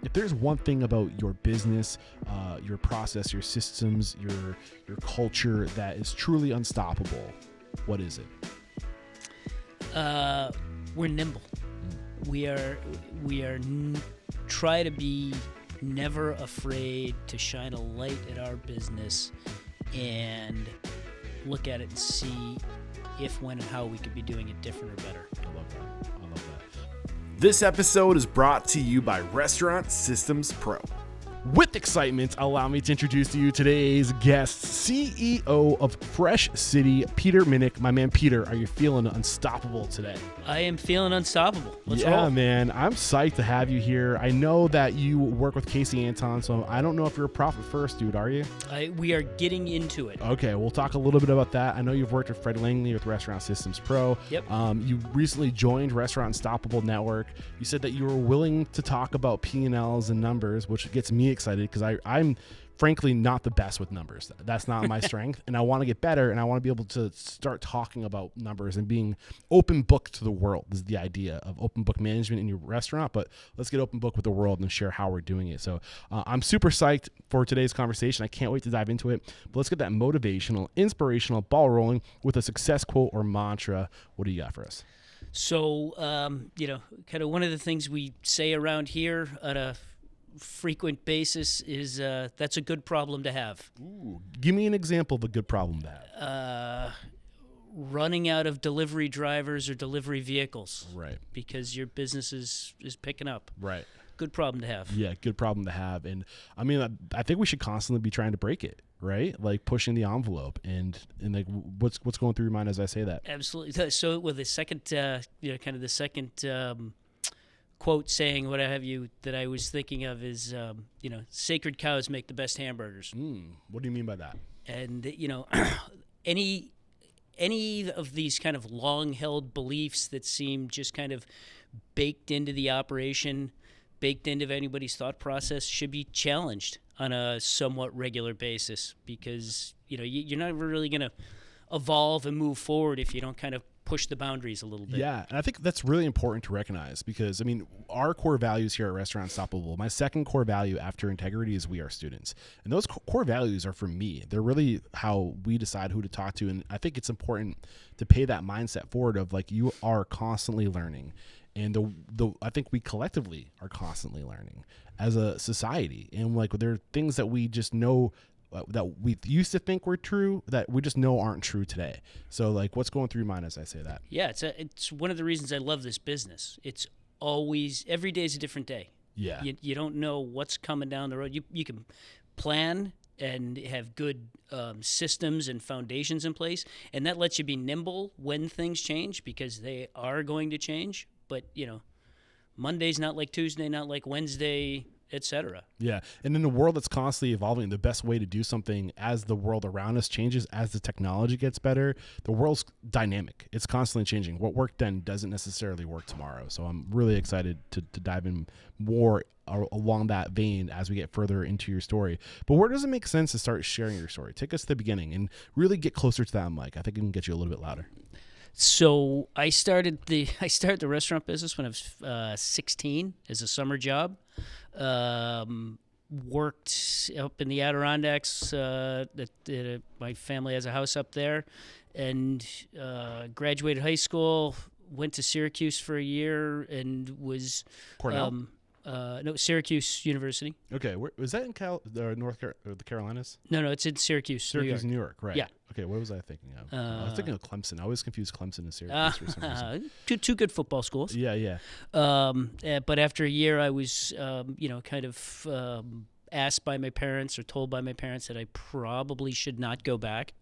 If there's one thing about your business, your process, your systems, your culture that is truly unstoppable, what is it? We're nimble. Try to be never afraid to shine a light at our business and look at it and see if, when, and how we could be doing it different or better. I love that. This episode is brought to you by Restaurant Systems Pro. With excitement, allow me to introduce to you today's guest, CEO of Fresh City, Peter Minich. My man, Peter, are you feeling unstoppable today? I am feeling unstoppable. Let's roll. Yeah, man. I'm psyched to have you here. I know that you work with Casey Anton, so I don't know if you're a profit first, dude, are you? We are getting into it. Okay, we'll talk a little bit about that. I know you've worked with Fred Langley with Restaurant Systems Pro. Yep. You recently joined Restaurant Unstoppable Network. You said that you were willing to talk about P&Ls and numbers, which gets me excited because I'm frankly not the best with numbers. That's not my strength, and I want to get better, and I want to be able to start talking about numbers and being open book to the world. This is the idea of open book management in your restaurant, but let's get open book with the world and share how we're doing it. So I'm super psyched for today's conversation. I can't wait to dive into it, but let's get that motivational, inspirational ball rolling with a success quote or mantra. What do you got for us? So, kind of one of the things we say around here on a frequent basis is that's a good problem to have. Ooh, give me an example of a good problem to have. Running out of delivery drivers or delivery vehicles. Right. Because your business is picking up. Right. Good problem to have. Yeah, good problem to have. And I mean, I think we should constantly be trying to break it, right? Like pushing the envelope and like what's going through your mind as I say that? Absolutely. So with the second, kind of the second quote saying what have you that I was thinking of is, sacred cows make the best hamburgers. What do you mean by that? And, any of these kind of long-held beliefs that seem just kind of baked into the operation, baked into anybody's thought process should be challenged on a somewhat regular basis because, you're not really going to evolve and move forward if you don't kind of push the boundaries a little bit. Yeah, and I think that's really important to recognize because, I mean, our core values here at Restaurant Unstoppable, my second core value after integrity is we are students. And those core values are for me. They're really how we decide who to talk to. And I think it's important to pay that mindset forward of like you are constantly learning. And I think we collectively are constantly learning as a society. And like there are things that we just know that we used to think were true that we just know aren't true today. So like what's going through your mind as I say that? Yeah, it's one of the reasons I love this business. It's always, every day is a different day. Yeah. You don't know what's coming down the road. You can plan and have good systems and foundations in place, and that lets you be nimble when things change because they are going to change. But, Monday's not like Tuesday, not like Wednesday, etc. Yeah. And in a world that's constantly evolving, the best way to do something as the world around us changes, as the technology gets better, the world's dynamic. It's constantly changing. What worked then doesn't necessarily work tomorrow. So I'm really excited to dive in more along that vein as we get further into your story. But where does it make sense to start sharing your story? Take us to the beginning and really get closer to that mic. I think it can get you a little bit louder. So I started the restaurant business when I was 16 as a summer job. Worked up in the Adirondacks. My family has a house up there, and graduated high school. Went to Syracuse for a year and was Cornell. Syracuse University. Okay, was that in the Carolinas? No, it's in Syracuse. Syracuse, New York, right? Yeah. Okay, what was I thinking of? I was thinking of Clemson. I always confuse Clemson and Syracuse for some reason. Two good football schools. Yeah. But after a year, I was, asked by my parents or told by my parents that I probably should not go back.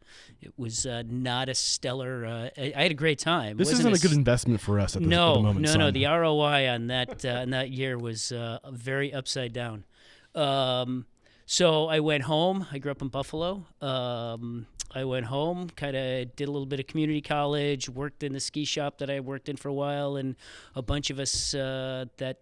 It was not a stellar. I had a great time. This isn't a good investment for us at the moment. No. The ROI on that year was very upside down. So I went home. I grew up in Buffalo. I went home, kind of did a little bit of community college, worked in the ski shop that I worked in for a while, and a bunch of us that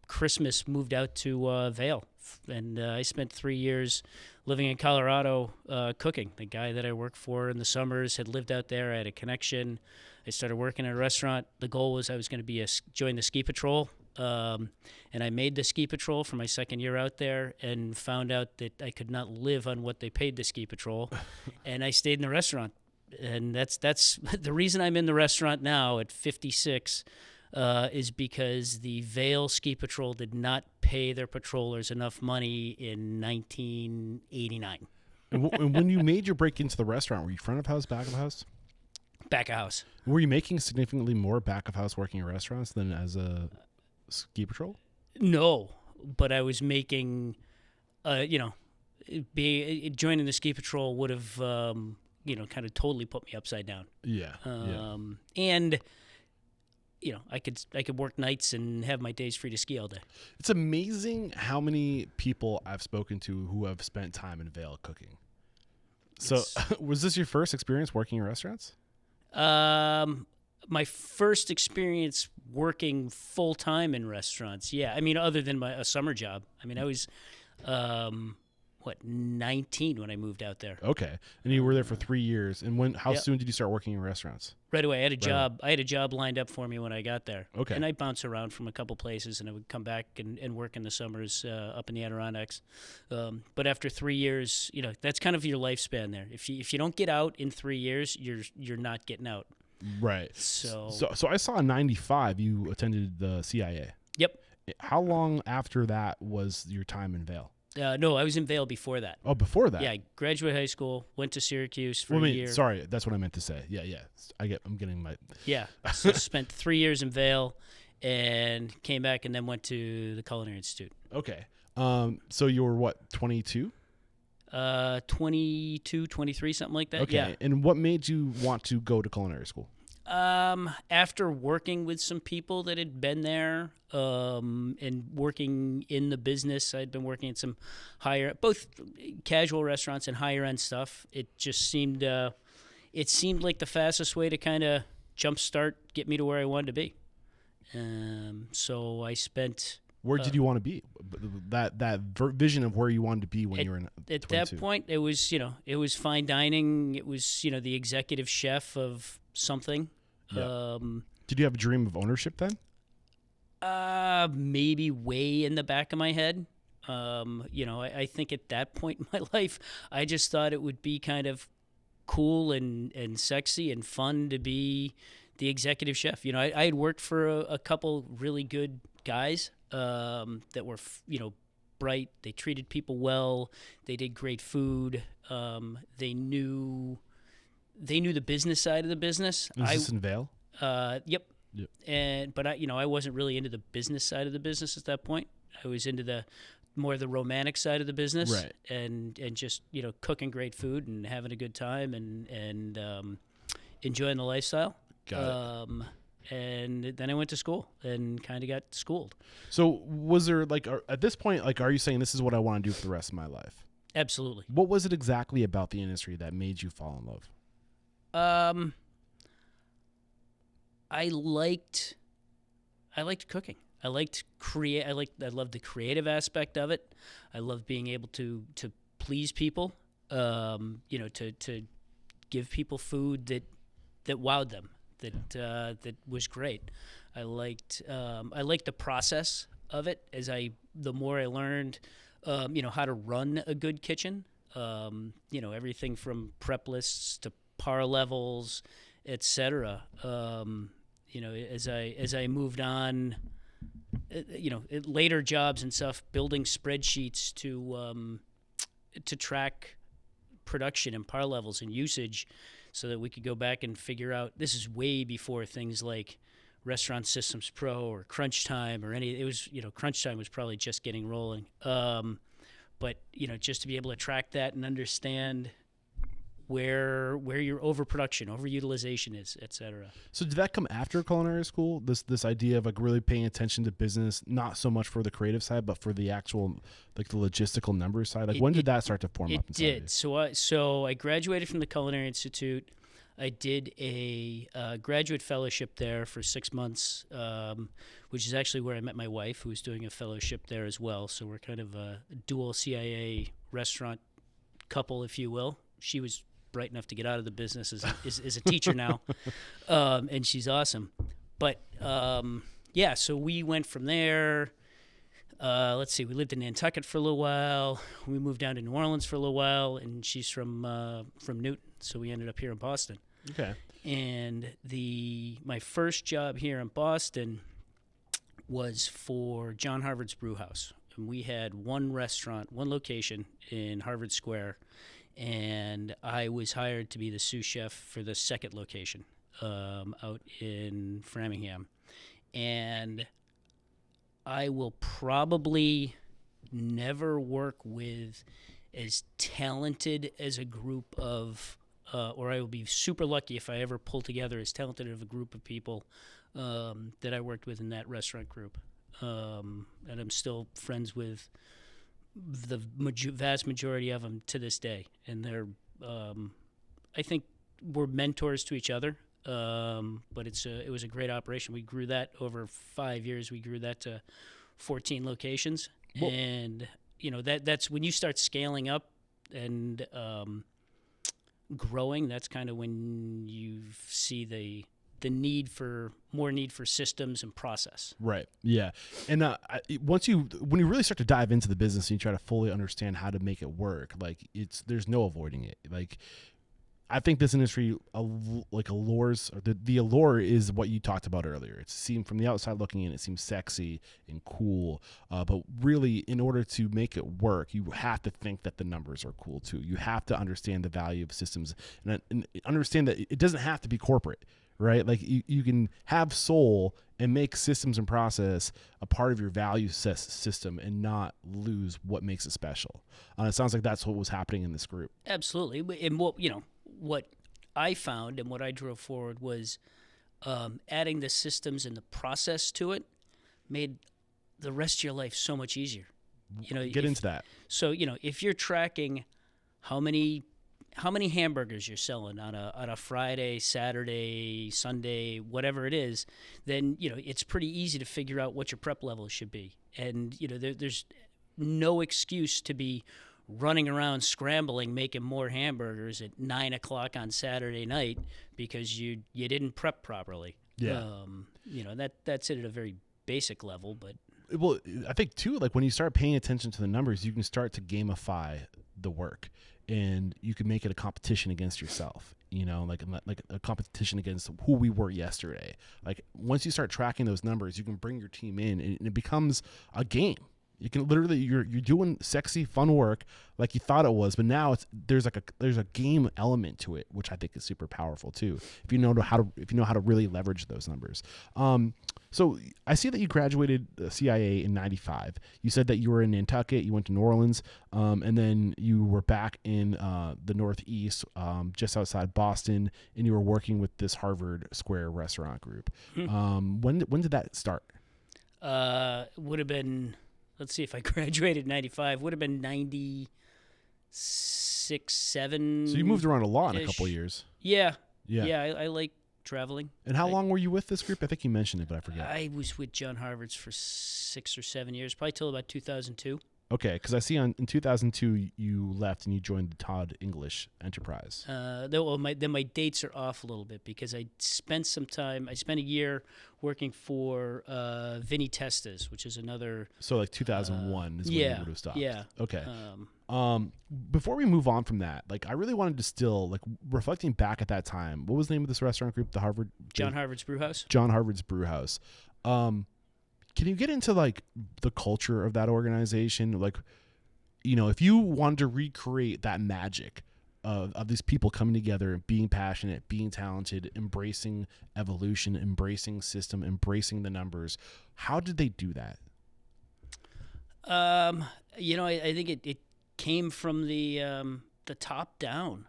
Christmas moved out to Vail. And I spent 3 years living in Colorado cooking. The guy that I worked for in the summers had lived out there. I had a connection. I started working at a restaurant. The goal was I was going to join the ski patrol And I made the ski patrol for my second year out there, and found out that I could not live on what they paid the ski patrol, and I stayed in the restaurant. And that's the reason I'm in the restaurant now at 56. Is because the Vail Ski Patrol did not pay their patrollers enough money in 1989. And when you made your break into the restaurant, were you front of house, back of house? Back of house. Were you making significantly more back of house working in restaurants than as a ski patrol? No, but I was making, joining the ski patrol would have, kind of totally put me upside down. Yeah. And I could work nights and have my days free to ski all day. It's amazing how many people I've spoken to who have spent time in Vail cooking. So, was this your first experience working in restaurants? My first experience working full time in restaurants. Yeah, I mean, other than a summer job. I mean, I was, 19 when I moved out there. Okay, and you were there for 3 years. And how soon did you start working in restaurants? Right away. I had a job. I had a job lined up for me when I got there. Okay. And I bounced around from a couple places, and I would come back and work in the summers up in the Adirondacks. But after 3 years, that's kind of your lifespan there. If you don't get out in 3 years, you're not getting out. Right. So I saw in '95 you attended the CIA. Yep. How long after that was your time in Vail? No, I was in Vail before that. Oh, before that? Yeah, I graduated high school, went to Syracuse for a year. Sorry, that's what I meant to say. Yeah. I'm getting my... Yeah, so spent 3 years in Vail and came back and then went to the Culinary Institute. Okay. So you were what, 22? 22, 23, something like that. Okay. Yeah. And what made you want to go to culinary school? After working with some people that had been there, and working in the business, I'd been working at some both casual restaurants and higher end stuff. It just seemed like the fastest way to kind of get me to where I wanted to be. So I spent. Where did you want to be? That vision of where you wanted to be when you were in 22. At that point, it was fine dining. It was, the executive chef of something. Yeah. Did you have a dream of ownership then? Maybe way in the back of my head. I think at that point in my life, I just thought it would be kind of cool and sexy and fun to be the executive chef. I had worked for a couple really good guys that were, bright. They treated people well. They did great food. They knew the business side of the business. Is this in Vail? Yep. Yep. But I wasn't really into the business side of the business at that point. I was into the romantic side of the business, right? And just cooking great food and having a good time and enjoying the lifestyle. Got it. And then I went to school and kind of got schooled. So was there at this point, are you saying this is what I want to do for the rest of my life? Absolutely. What was it exactly about the industry that made you fall in love? I liked cooking. I loved the creative aspect of it. I loved being able to please people. To give people food that wowed them. That was great. I liked the process of it. The more I learned, how to run a good kitchen. Everything from prep lists to par levels, etc. As I moved on, later jobs and stuff, building spreadsheets to track production and par levels and usage, so that we could go back and figure out. This is way before things like Restaurant Systems Pro or Crunch Time or any. It was Crunch Time was probably just getting rolling. But just to be able to track that and understand where your overproduction, overutilization is, et cetera. So did that come after culinary school? This idea of really paying attention to business, not so much for the creative side, but for the actual the logistical numbers side. When did that start to form up? It did. So I graduated from the Culinary Institute. I did a graduate fellowship there for 6 months, which is actually where I met my wife, who was doing a fellowship there as well. So we're kind of a dual CIA restaurant couple, if you will. She was bright enough to get out of the business as a teacher now, and she's awesome. But yeah, so we went from there. Let's see, we lived in Nantucket for a little while. We moved down to New Orleans for a little while, and she's from Newton, so we ended up here in Boston. Okay. And my first job here in Boston was for John Harvard's Brew House. And we had one restaurant, one location in Harvard Square, and I was hired to be the sous chef for the second location out in Framingham. And I will probably never work with as talented as a group of, or I will be super lucky if I ever pull together as talented of a group of people that I worked with in that restaurant group. And I'm still friends with the vast majority of them to this day. And they're, I think we're mentors to each other. But it was a great operation. We grew that over 5 years. We grew that to 14 locations. Well, and that's when you start scaling up and growing. That's kind of when you see the need for systems and process. Right. Yeah. And when you really start to dive into the business and you try to fully understand how to make it work, like there's no avoiding it. Like, I think this industry, allures, or the allure is what you talked about earlier. It seemed from the outside looking in, it seems sexy and cool. But really, in order to make it work, you have to think that the numbers are cool too. You have to understand the value of systems and understand that it doesn't have to be corporate, right? Like you can have soul and make systems and process a part of your value system and not lose what makes it special. It sounds like that's what was happening in this group. Absolutely. And what I found and what I drove forward was adding the systems and the process to it made the rest of your life so much easier. Get into that. So, if you're tracking how many hamburgers you're selling on a Friday, Saturday, Sunday, whatever it is, then, it's pretty easy to figure out what your prep levels should be. And, there's no excuse to be running around scrambling, making more hamburgers at 9 o'clock on Saturday night because you didn't prep properly. Yeah. That's it at a very basic level, but. Well, I think too, like when you start paying attention to the numbers, you can start to gamify the work and you can make it a competition against yourself, like a competition against who we were yesterday. Like once you start tracking those numbers, you can bring your team in and it becomes a game. You can literally you're doing sexy, fun work like you thought it was, but now there's a game element to it, which I think is super powerful too. If you know how to really leverage those numbers. So I see that you graduated CIA in '95. You said that you were in Nantucket, you went to New Orleans, and then you were back in the Northeast, just outside Boston, and you were working with this Harvard Square restaurant group. When did that start? Would have been. Let's see, if I graduated in 95, would have been 96, 7. So you moved around a lot in a couple of years. Yeah. I like traveling. And how long were you with this group? I think you mentioned it, but I forget. I was with John Harvard's for 6 or 7 years, probably till about 2002. Okay, because I see in 2002 you left and you joined the Todd English Enterprise. My dates are off a little bit because I spent a year working for Vinny Testa's, which is another. So like 2001 is when you would have stopped. Yeah. Okay. Before we move on from that, like I really wanted to still reflecting back at that time. What was the name of this restaurant group? John Harvard's Brew House. John Harvard's Brew House. Can you get into the culture of that organization? If you wanted to recreate that magic of these people coming together, being passionate, being talented, embracing evolution, embracing system, embracing the numbers, how did they do that? I think it came from the top down.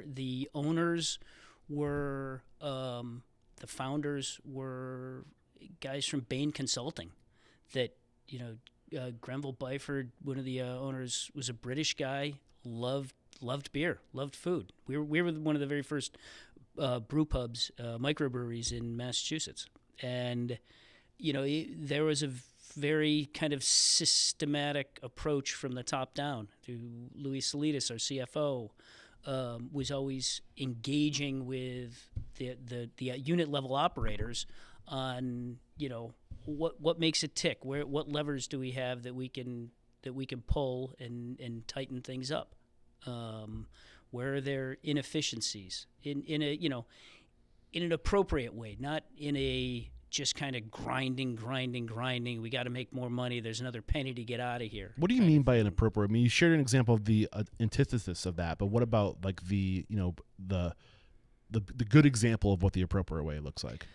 The owners were, the founders were guys from Bain Consulting that, Grenville Byford, one of the owners, was a British guy, loved beer, loved food. We were one of the very first brew pubs, microbreweries in Massachusetts. And, there was a very kind of systematic approach from the top down. Louis Salidas, our CFO, was always engaging with the unit level operators on, what makes it tick? What levers do we have that we can pull and tighten things up? Where are there inefficiencies in a in an appropriate way, not in a just kind of grinding. We got to make more money. There's another penny to get out of here. What do you mean by inappropriate? I mean, you shared an example of the antithesis of that, but what about like the good example of what the appropriate way looks like?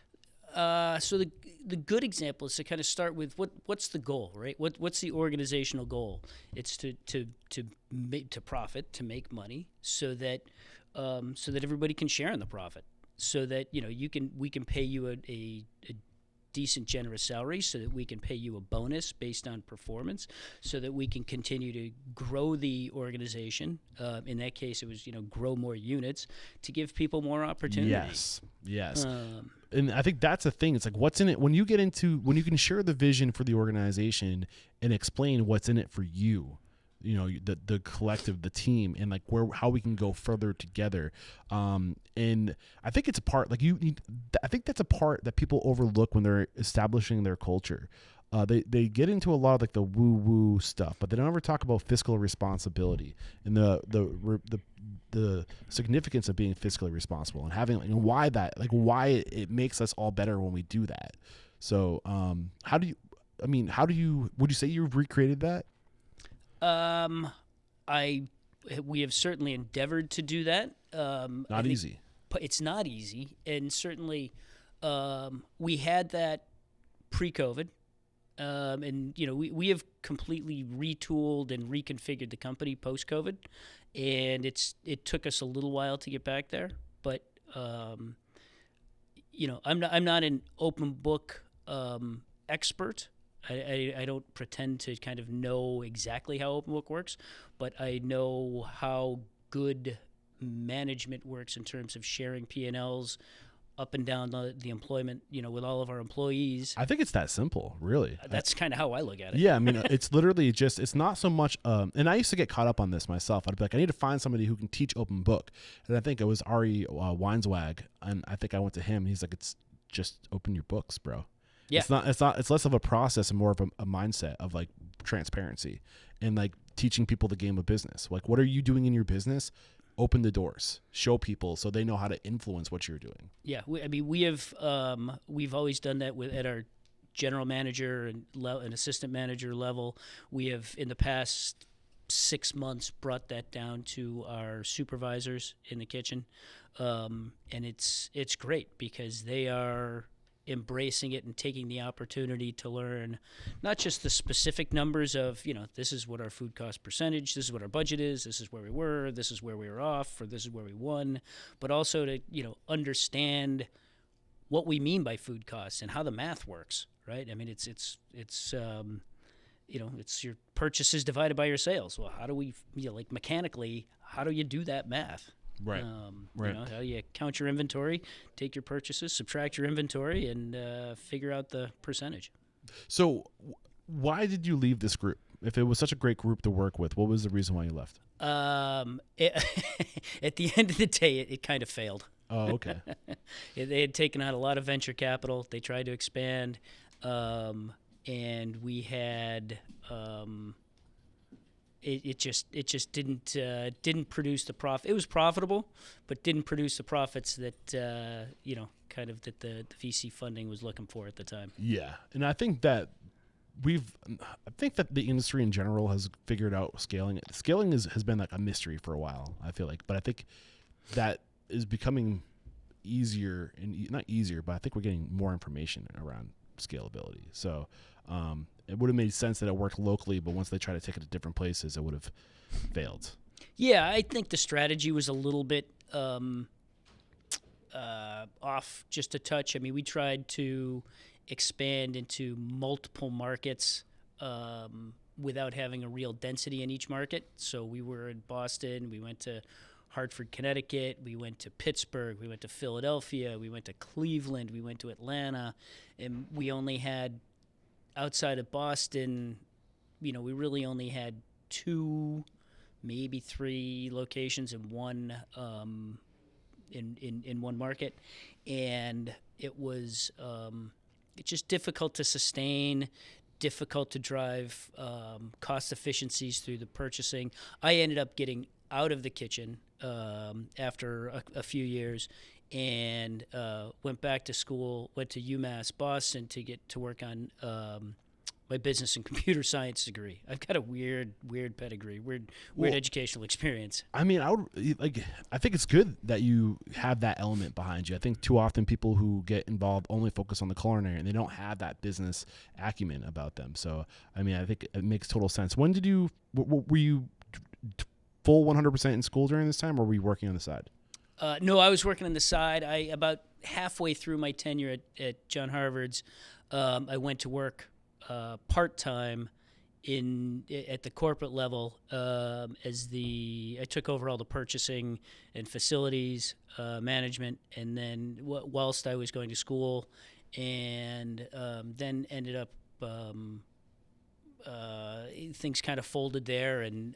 So the good example is to kind of start with what's the goal, right? What's the organizational goal? It's to profit, to make money, so that everybody can share in the profit, so that we can pay you a decent, generous salary, so that we can pay you a bonus based on performance, so that we can continue to grow the organization. In that case, it was grow more units to give people more opportunities. Yes. And I think that's the thing. It's like, what's in it when you can share the vision for the organization and explain what's in it for you, the collective, the team, and like how we can go further together. And I think it's a part I think that's a part that people overlook when they're establishing their culture. They get into a lot of like the woo stuff, but they don't ever talk about fiscal responsibility and the significance of being fiscally responsible and having why it makes us all better when we do that. So would you say you've recreated that? We have certainly endeavored to do that. Not easy. It's not easy, and certainly we had that pre-COVID. And we have completely retooled and reconfigured the company post-COVID, and it took us a little while to get back there. But I'm not an open book expert. I don't pretend to kind of know exactly how open book works, but I know how good management works in terms of sharing P&Ls up and down the employment, with all of our employees. I think it's that simple, really. That's kind of how I look at it. Yeah, I mean, it's literally it's not so much, and I used to get caught up on this myself. I'd be like, I need to find somebody who can teach open book. And I think it was Ari Weinswag, and I think I went to him, and he's like, it's just open your books, bro. Yeah. It's less of a process and more of a mindset of like transparency and like teaching people the game of business. Like, what are you doing in your business? Open the doors, show people so they know how to influence what you're doing. Yeah, we've always done that at our general manager and assistant manager level. We have in the past 6 months brought that down to our supervisors in the kitchen, and it's great because they are embracing it and taking the opportunity to learn not just the specific numbers of, this is what our food cost percentage, this is what our budget is, this is where we were, this is where we were off, or this is where we won, but also to, understand what we mean by food costs and how the math works, right? I mean, it's your purchases divided by your sales. Well, how do we, mechanically, how do you do that math? Right. Right. How do you count your inventory, take your purchases, subtract your inventory, and figure out the percentage. So why did you leave this group? If it was such a great group to work with, what was the reason why you left? At the end of the day, it kind of failed. Oh, okay. They had taken out a lot of venture capital. They tried to expand, and we had... It just didn't produce the profit. It was profitable, but didn't produce the profits that kind of that the VC funding was looking for at the time. Yeah, and I think that the industry in general has figured out scaling. Scaling has been like a mystery for a while, I feel like, but I think that is becoming easier, and not easier, but I think we're getting more information around scalability. So it would have made sense that it worked locally, but once they try to take it to different places, it would have failed. Yeah, I think the strategy was a little bit off just a touch. I mean, we tried to expand into multiple markets without having a real density in each market. So we were in Boston, we went to Hartford, Connecticut, we went to Pittsburgh, we went to Philadelphia, we went to Cleveland, we went to Atlanta, and we only had, outside of Boston, we really only had 2, maybe 3 locations in one in one market, and it was it's just difficult to sustain, difficult to drive cost efficiencies through the purchasing. I ended up getting out of the kitchen after a few years, and went back to school, went to UMass Boston to get to work on my business and computer science degree. I've got a weird pedigree, weird educational experience. I mean, I think it's good that you have that element behind you. I think too often people who get involved only focus on the culinary and they don't have that business acumen about them. So, I mean, I think it makes total sense. When did you, were you full 100% in school during this time, or were you working on the side? No, I was working on the side. About halfway through my tenure at John Harvard's, I went to work part-time at the corporate level I took over all the purchasing and facilities management, and then whilst I was going to school, and then ended up things kind of folded there, and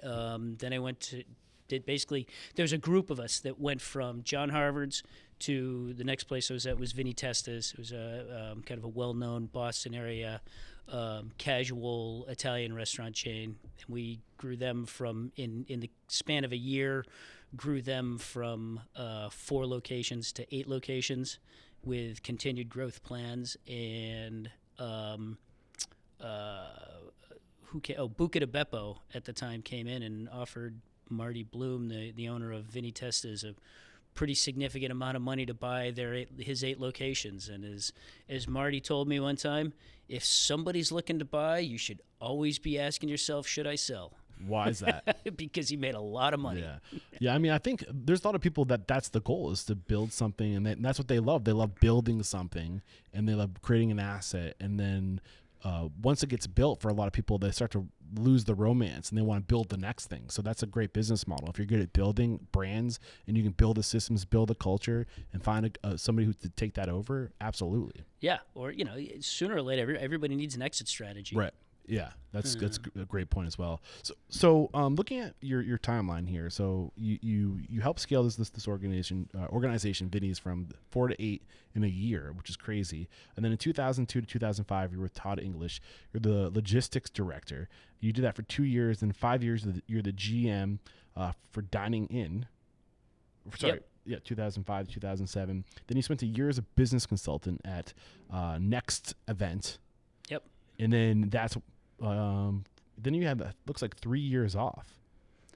then I went to there's a group of us that went from John Harvard's to the next place I was at was Vinny Testa's. It was a kind of a well-known Boston area casual Italian restaurant chain, and we grew them from in the span of a year, grew them from 4 locations to 8 locations with continued growth plans. And Buca de Beppo at the time came in and offered Marty Bloom, the owner of Vinny Testa's, a pretty significant amount of money to buy his 8 locations. And as Marty told me one time, if somebody's looking to buy, you should always be asking yourself, should I sell? Why is that? Because he made a lot of money. Yeah. I mean, I think there's a lot of people that's the goal, is to build something, and that's what they love. They love building something, and they love creating an asset, and then once it gets built, for a lot of people, they start to lose the romance and they want to build the next thing. So that's a great business model. If you're good at building brands and you can build the systems, build a culture, and find somebody who to take that over, absolutely. Yeah, or sooner or later, everybody needs an exit strategy. Right. Yeah, that's a great point as well. So looking at your timeline here, so you helped scale this organization Vinny's from 4 to 8 in a year, which is crazy. And then in 2002 to 2005, you were with Todd English. You're the logistics director. You did that for 2 years. Then 5 years, you're the GM for Dining In. Sorry. Yep. Yeah, 2005 to 2007. Then you spent a year as a business consultant at Next Event. Yep. And then then you had, looks like 3 years off,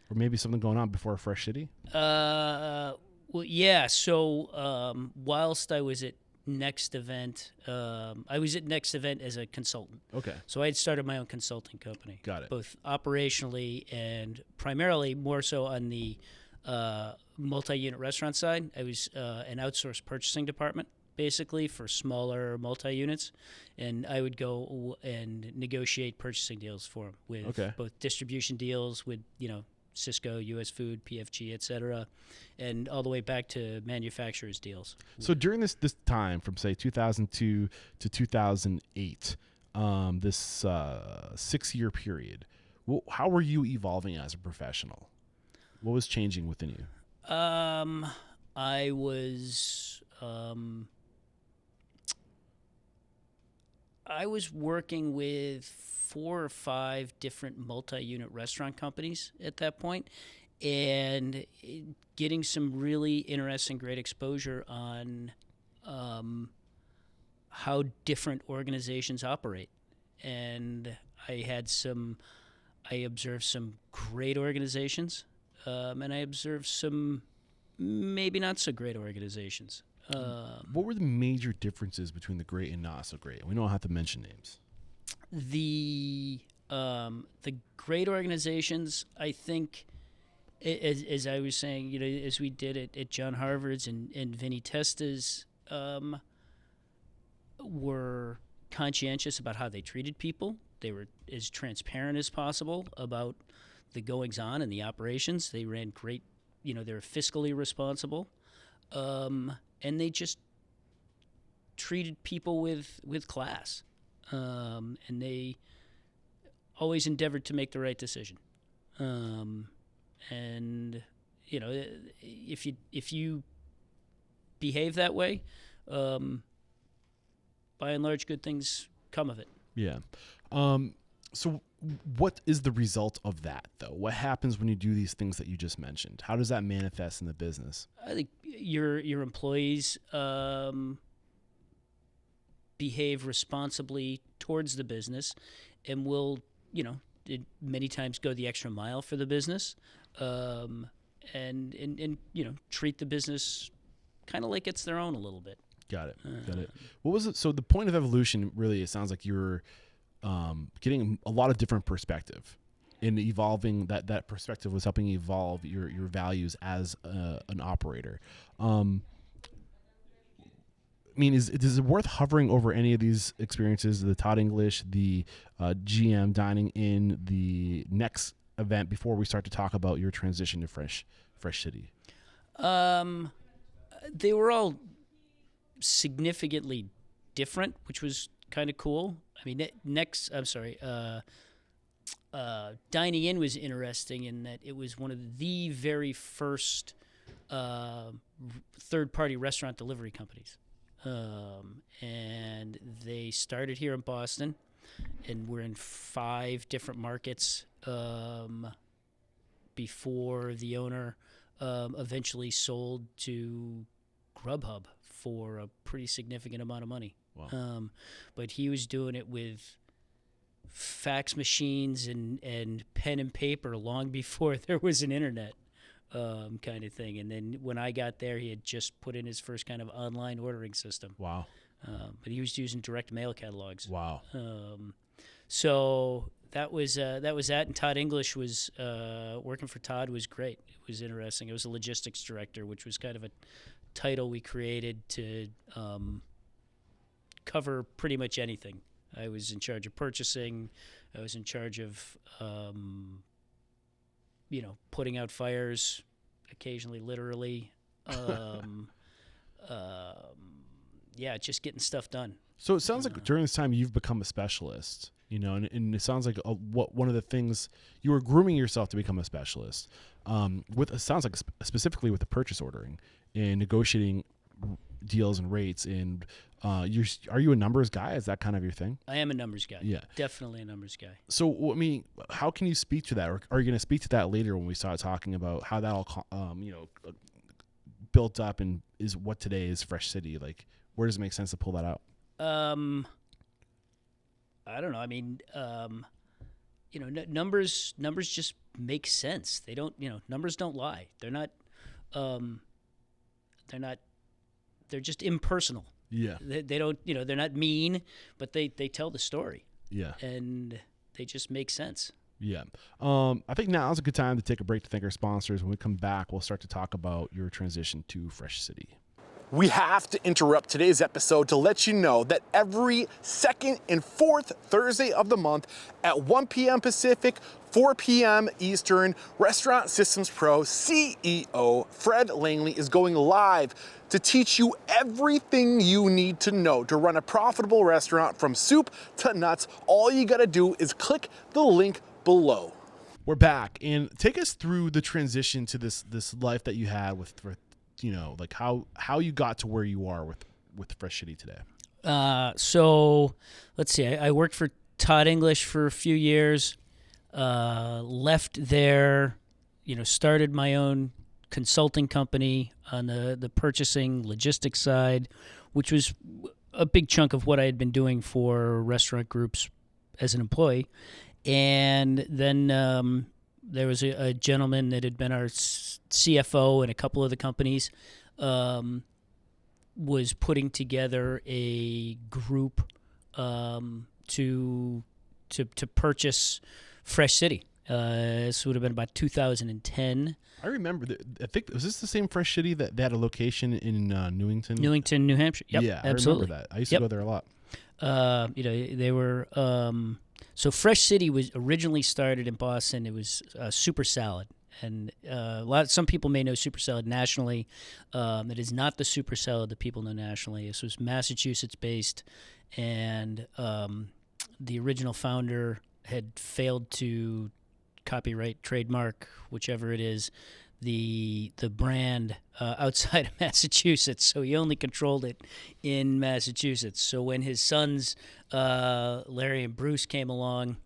or maybe something going on before Fresh City. Well, yeah. So whilst I was at Next Event, I was at Next Event as a consultant. Okay. So I had started my own consulting company. Got it. Both operationally and primarily more so on the multi-unit restaurant side. I was an outsourced purchasing department, basically, for smaller multi-units, and I would go and negotiate purchasing deals for them with both distribution deals with Cisco, US Food, PFG, etc., and all the way back to manufacturers deals. So during this time, from say 2002 to 2008, this 6-year period, how were you evolving as a professional? What was changing within you? I was working with 4 or 5 different multi-unit restaurant companies at that point, and getting some really interesting, great exposure on how different organizations operate. And I observed some great organizations, and I observed some maybe not so great organizations. What were the major differences between the great and not so great? We don't have to mention names. The great organizations, I think, as I was saying, as we did at John Harvard's and Vinny Testa's, were conscientious about how they treated people. They were as transparent as possible about the goings-on and the operations. They ran great, they were fiscally responsible. And they just treated people with class, and they always endeavored to make the right decision. And if you behave that way, by and large, good things come of it. Yeah. So what is the result of that, though? What happens when you do these things that you just mentioned? How does that manifest in the business? I think your employees behave responsibly towards the business, and will, many times go the extra mile for the business, and treat the business kind of like it's their own a little bit. Got it. What was it? So the point of evolution, really, it sounds like you're getting a lot of different perspective, and evolving that perspective was helping evolve your values as an operator. Is it worth hovering over any of these experiences, the Todd English, the GM dining in, the next event, before we start to talk about your transition to Fresh City? They were all significantly different, which was kind of cool. I mean, dining in was interesting in that it was one of the very first third-party restaurant delivery companies. And they started here in Boston, and we're in 5 different markets before the owner eventually sold to Grubhub for a pretty significant amount of money. Wow. But he was doing it with fax machines and pen and paper long before there was an internet. Kind of thing. And then when I got there, he had just put in his first kind of online ordering system. Wow. But he was using direct mail catalogs. Wow. So that was that. And Todd English was working for Todd was great. It was interesting. It was a logistics director, which was kind of a title we created to cover pretty much anything. I was in charge of purchasing. I was in charge of putting out fires, occasionally literally. Just getting stuff done. So it sounds like during this time you've become a specialist, and it sounds like one of the things you were grooming yourself to become a specialist. It sounds like specifically with the purchase ordering and negotiating deals and rates. And are you a numbers guy? Is that kind of your thing? I am a numbers guy. Yeah, definitely a numbers guy. So how can you speak to that, or are you going to speak to that later when we start talking about how that all built up and is what today is Fresh City? Like, where does it make sense to pull that out? I don't know. I mean, numbers just make sense. They don't, numbers don't lie. They're not, they're just impersonal. Yeah. They don't, they're not mean, but they tell the story. Yeah. And they just make sense. Yeah. I think now is a good time to take a break to thank our sponsors. When we come back, we'll start to talk about your transition to Fresh City. We have to interrupt today's episode to let you know that every second and fourth Thursday of the month at 1 p.m. Pacific, 4 p.m. Eastern, Restaurant Systems Pro CEO Fred Langley is going live to teach you everything you need to know to run a profitable restaurant from soup to nuts. All you got to do is click the link below. We're back, and take us through the transition to this life that you had with like how you got to where you are with Fresh City today. So let's see. I worked for Todd English for a few years. Left there, started my own consulting company on the purchasing logistics side, which was a big chunk of what I had been doing for restaurant groups as an employee. And then there was a gentleman that had been our CFO in a couple of the companies, was putting together a group to purchase Fresh City. This would have been about 2010. I remember. I think, was this the same Fresh City that they had a location in Newington? Newington, New Hampshire. Yep, yeah, absolutely. I remember that. I used to go there a lot. They were. So Fresh City was originally started in Boston. It was Super Salad, and some people may know Super Salad nationally. It is not the Super Salad that people know nationally. This was Massachusetts-based, and the original founder had failed to copyright, trademark, whichever it is, the brand outside of Massachusetts, so he only controlled it in Massachusetts. So when his sons, Larry and Bruce, came along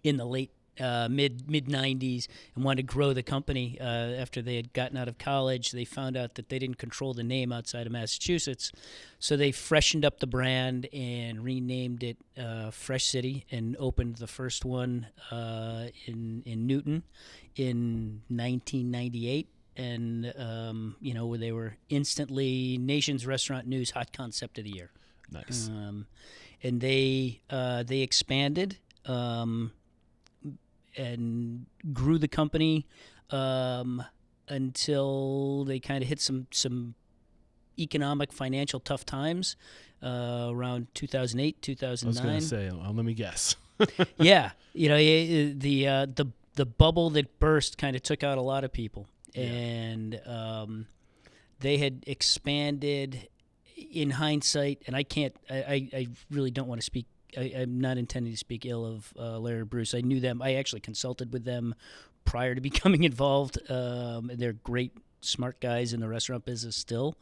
in the late mid 90s and wanted to grow the company after they had gotten out of college, they found out that they didn't control the name outside of Massachusetts, so they freshened up the brand and renamed it Fresh City and opened the first one in Newton in 1998. And where they were instantly Nation's Restaurant News Hot Concept of the Year. Nice. And they expanded and grew the company until they kind of hit some economic, financial tough times around 2008, 2009. I was going to say, let me guess. Yeah, the bubble that burst kind of took out a lot of people, and they had expanded. In hindsight, and I really don't want to speak. I'm not intending to speak ill of Larry and Bruce. I knew them. I actually consulted with them prior to becoming involved. And they're great, smart guys in the restaurant business still.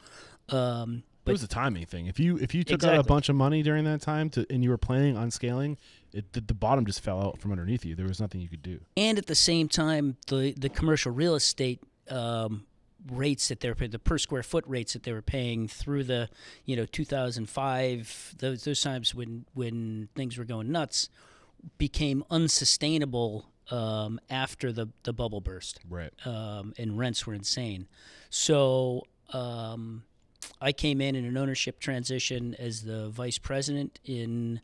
But it was a timing thing. If you took out a bunch of money during that time and you were planning on scaling, the bottom just fell out from underneath you. There was nothing you could do. And at the same time, the commercial real estate rates that they're the per square foot rates that they were paying through the 2005 those times when things were going nuts became unsustainable after the bubble burst, right? And rents were insane. So I came in an ownership transition as the vice president in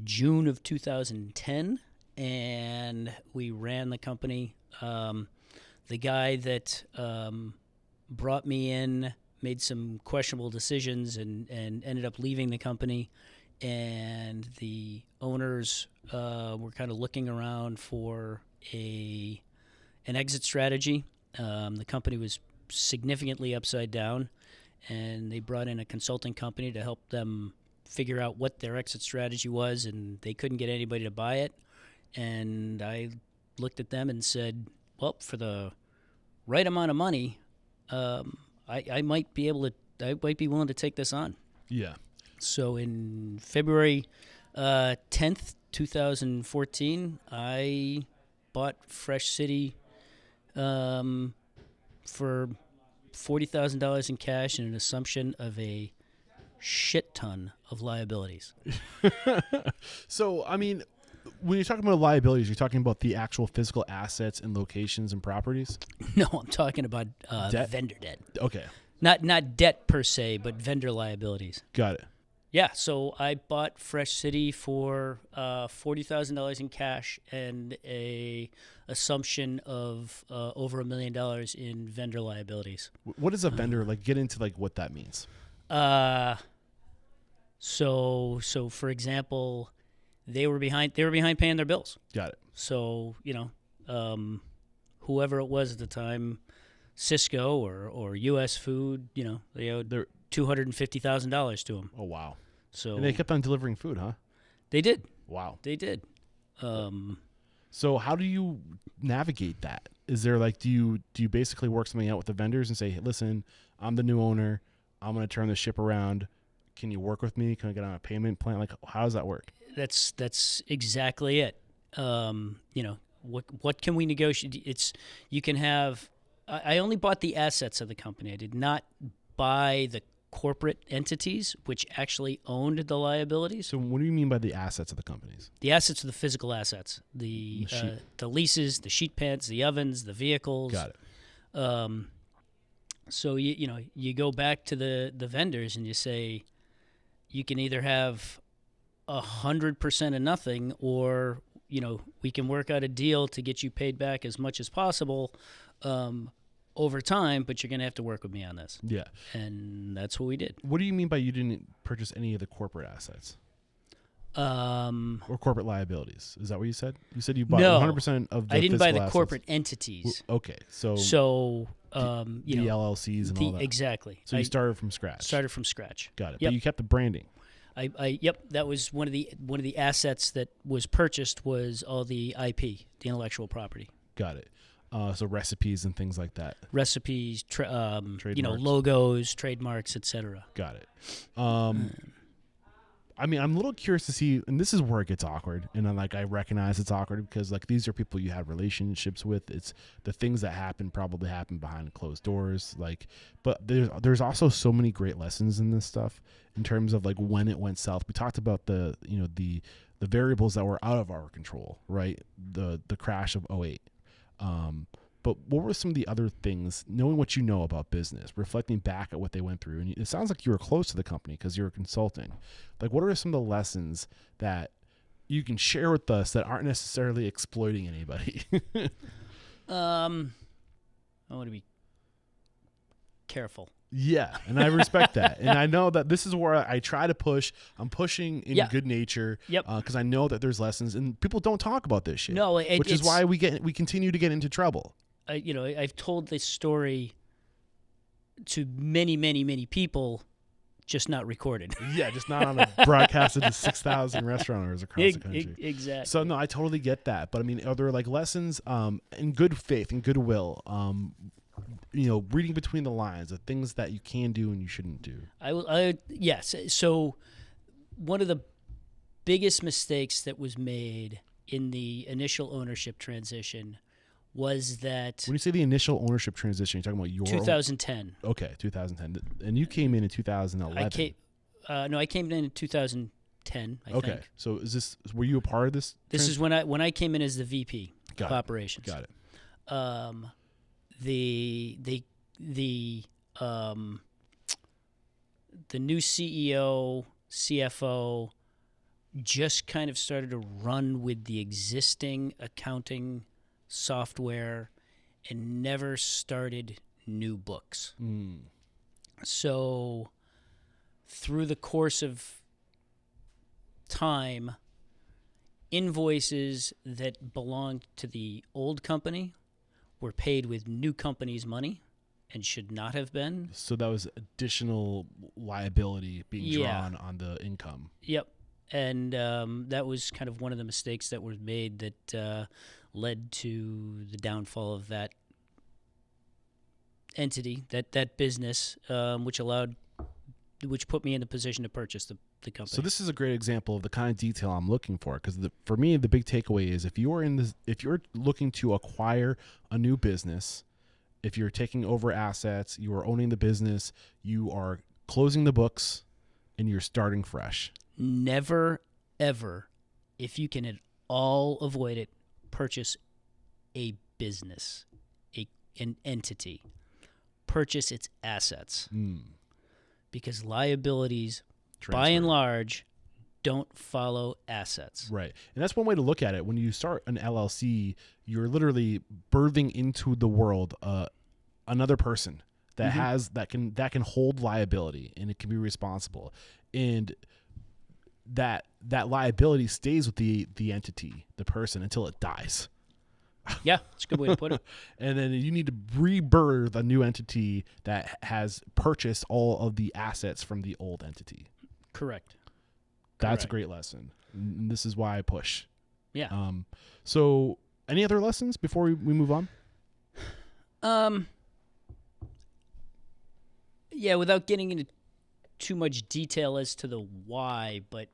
June of 2010, and we ran the company. The guy that brought me in made some questionable decisions and ended up leaving the company. And the owners were kind of looking around for an exit strategy. The company was significantly upside down, and they brought in a consulting company to help them figure out what their exit strategy was, and they couldn't get anybody to buy it. And I looked at them and said, well, for the right amount of money, I might be willing to take this on. Yeah. So in February 10th, 2014, I bought Fresh City for $40,000 in cash and an assumption of a shit ton of liabilities. So, I mean, when you're talking about liabilities, you're talking about the actual physical assets and locations and properties? No, I'm talking about debt? Vendor debt. Okay. Not debt per se, but vendor liabilities. Got it. Yeah, so I bought Fresh City for $40,000 in cash and a assumption of over $1 million in vendor liabilities. What is a vendor? Get into what that means. So for example, they were behind paying their bills. Got it. So whoever it was at the time, Cisco or U.S. Food, they owed $250,000 to them. Oh wow! So and they kept on delivering food, huh? They did. Wow. They did. So how do you navigate that? Is there do you basically work something out with the vendors and say, hey, listen, I'm the new owner. I'm going to turn the ship around. Can you work with me? Can I get on a payment plan? How does that work? That's exactly it. What can we negotiate? You can have. I only bought the assets of the company. I did not buy the corporate entities, which actually owned the liabilities. So what do you mean by the assets of the companies? The assets are the physical assets, the leases, the sheet pans, the ovens, the vehicles. Got it. So you go back to the vendors and you say, you can either have 100% of nothing, or we can work out a deal to get you paid back as much as possible over time, but you're going to have to work with me on this. Yeah. And that's what we did. What do you mean by you didn't purchase any of the corporate assets? Or corporate liabilities? Is that what you said? You said you bought 100% of the I didn't buy the assets. corporate entities. Okay. So the LLCs and all that. Exactly. So you started from scratch. Started from scratch. Got it. Yep. But you kept the branding. Yep, that was one of the assets that was purchased was all the IP, the intellectual property. Got it. So recipes and things like that. Recipes, Trademarks. logos, trademarks, etc. Got it. I mean, I'm a little curious to see, and this is where it gets awkward, and I recognize it's awkward because these are people you have relationships with. It's the things that probably happen behind closed doors. But there's also so many great lessons in this stuff in terms of when it went south. We talked about the variables that were out of our control, right? The crash of '08. But what were some of the other things, knowing what you know about business, reflecting back at what they went through? And it sounds like you were close to the company because you were consulting. What are some of the lessons that you can share with us that aren't necessarily exploiting anybody? I want to be careful. Yeah, and I respect that. And I know that this is where I try to push. I'm pushing in good nature because I know that there's lessons, and people don't talk about this shit. No, which is why we continue to get into trouble. I've told this story to many, many, many people, just not recorded. Yeah, just not on a broadcasted to 6,000 restauranteurs across the country. Exactly. So no, I totally get that. But I mean, are there lessons in good faith and goodwill? Reading between the lines of things that you can do and you shouldn't do. Yes. So one of the biggest mistakes that was made in the initial ownership transition was that when you say the initial ownership transition, you're talking about your 2010. Okay, 2010, and you came in 2011. I came in 2010. I think. So were you a part of this? This is when I came in as the VP of operations. Got it. The new CEO, CFO just kind of started to run with the existing accounting software and never started new books. So through the course of time, invoices that belonged to the old company were paid with new company's money and should not have been. So that was additional liability being drawn on the income. Yep. And that was kind of one of the mistakes that was made that led to the downfall of that entity, that business, which put me in the position to purchase the company. So this is a great example of the kind of detail I'm looking for, because for me the big takeaway is if you're looking to acquire a new business, if you're taking over assets, you are owning the business, you are closing the books, and you're starting fresh. Never, ever, if you can at all avoid it, purchase a business, an entity. Purchase its assets. Because liabilities, by and large, don't follow assets. Right. And that's one way to look at it. When you start an LLC, you're literally birthing into the world another person that has that can hold liability, and it can be responsible. And that liability stays with the entity, the person, until it dies. Yeah, that's a good way to put it. And then you need to rebirth a new entity that has purchased all of the assets from the old entity. Correct. That's a great lesson. And this is why I push. Yeah. So any other lessons before we move on? Yeah, without getting into too much detail as to the why, but,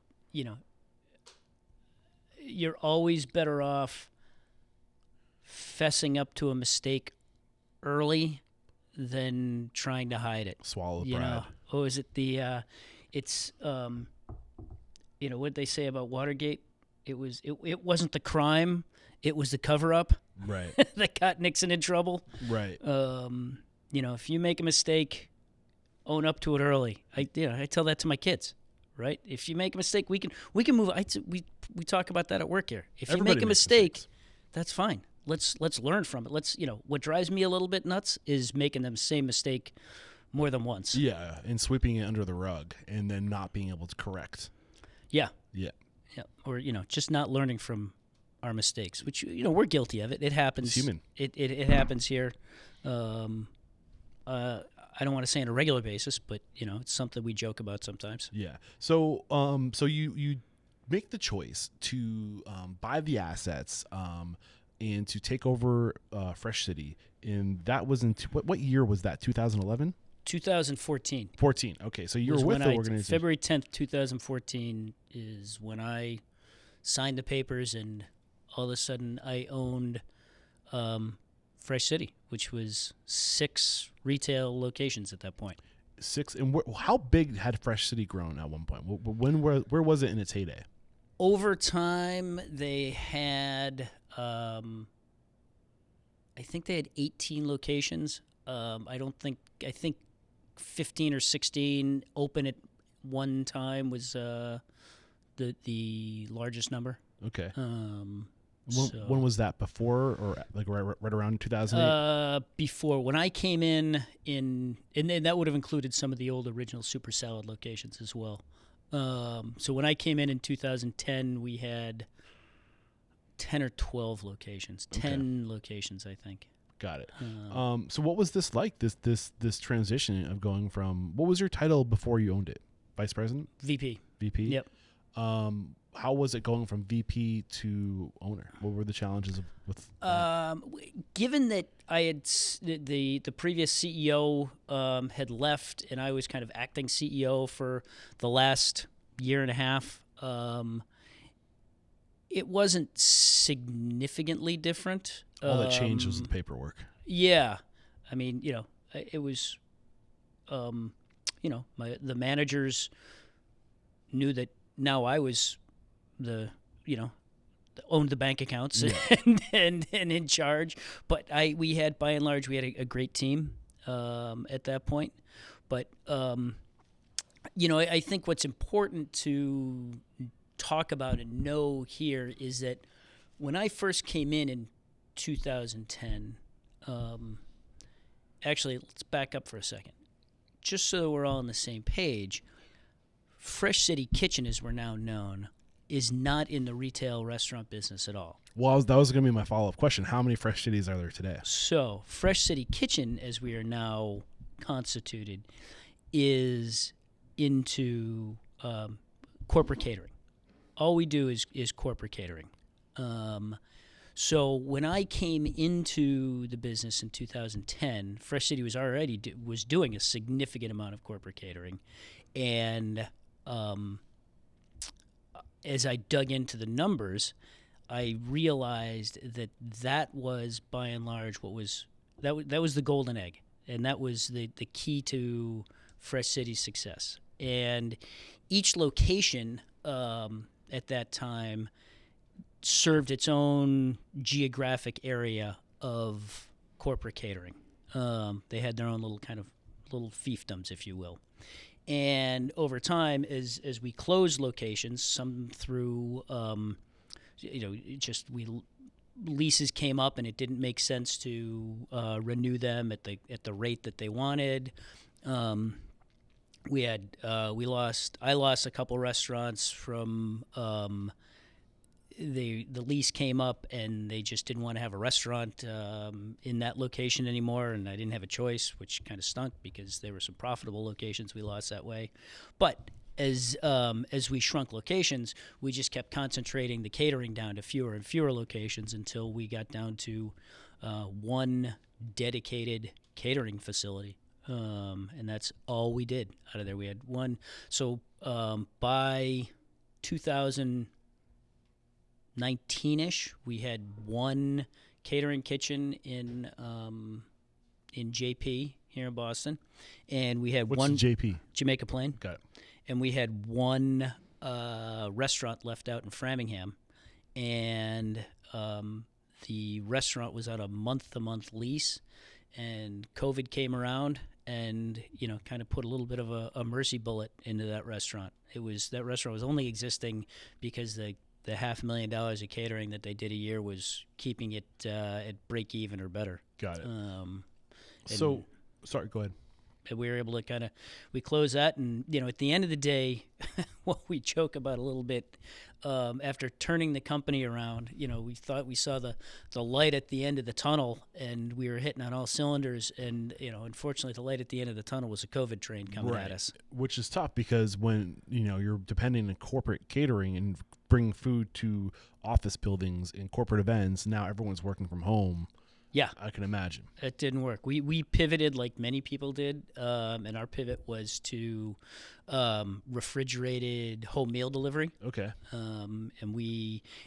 you're always better off fessing up to a mistake early than trying to hide it. Swallow the pride. Is it what they say about Watergate? It wasn't the crime, it was the cover up. Right. that got Nixon in trouble. Right. If you make a mistake, own up to it early. I tell that to my kids. Right? If you make a mistake, we can move. We talk about that at work here. If you make a mistake, that's fine. Let's learn from it. What drives me a little bit nuts is making them same mistake more than once. Yeah, and sweeping it under the rug and then not being able to correct. Yeah. Yeah. Yeah. Or just not learning from our mistakes, which we're guilty of it. It happens. It's human. It happens here. I don't want to say on a regular basis, but it's something we joke about sometimes. Yeah. So so you make the choice to buy the assets. and to take over Fresh City. And that was in what year was that? 2011? 2014. 14. Okay, so you were with the organization. February 10th, 2014 is when I signed the papers, and all of a sudden I owned Fresh City, which was 6 retail locations at that point. 6. And how big had Fresh City grown at one point? Where was it in its heyday? Over time, they had, I think they had 18 locations. I think 15 or 16 open at one time was the largest number. Okay. When was that? Before or like right around 2008? Before, when I came in, and that would have included some of the old original Super Salad locations as well. So when I came in 2010, we had 10 or 12 locations. 10 locations, I think. Got it. So what was this like? This transition of going from, what was your title before you owned it? Vice president? VP. Yep. How was it going from VP to owner? What were the challenges with that? Given that I had the previous CEO had left, and I was kind of acting CEO for the last year and a half, it wasn't significantly different. All that changed was the paperwork. Yeah. I mean, it was, the managers knew that now I was owned the bank accounts and in charge. But we had, by and large, a great team at that point. But, I think what's important to talk about and know here is that when I first came in 2010, actually, let's back up for a second. Just so we're all on the same page, Fresh City Kitchen, as we're now known, is not in the retail restaurant business at all. Well, that was going to be my follow-up question. How many Fresh Cities are there today? So, Fresh City Kitchen, as we are now constituted, is into corporate catering. All we do is corporate catering. So when I came into the business in 2010, Fresh City was already doing a significant amount of corporate catering, and as I dug into the numbers, I realized that was by and large what was that was the golden egg, and that was the key to Fresh City's success. And each location at that time served its own geographic area of corporate catering. They had their own little fiefdoms, if you will. And over time, as we closed locations, some through, leases came up and it didn't make sense to renew them at the rate that they wanted. I lost a couple restaurants from the lease came up and they just didn't want to have a restaurant in that location anymore, and I didn't have a choice, which kind of stunk because there were some profitable locations we lost that way. But as we shrunk locations, we just kept concentrating the catering down to fewer and fewer locations until we got down to one dedicated catering facility. And that's all we did out of there. We had one. So by 2019-ish, we had one catering kitchen in JP here in Boston, and we had one JP? Jamaica Plain. Got it. And we had one restaurant left out in Framingham, and the restaurant was on a month-to-month lease, and COVID came around and kind of put a little bit of a mercy bullet into that restaurant. That restaurant was only existing because the $500,000 of catering that they did a year was keeping it at break even or better. Got it. Sorry, go ahead. And we were able to we close that. And, at the end of the day, what we joke about a little bit, after turning the company around, we thought we saw the light at the end of the tunnel, and we were hitting on all cylinders. And, unfortunately, the light at the end of the tunnel was a COVID train coming at us. Which is tough because when, you're depending on corporate catering and bringing food to office buildings and corporate events, now everyone's working from home. Yeah, I can imagine. It didn't work. We pivoted like many people did, and our pivot was to refrigerated home meal delivery. Okay. And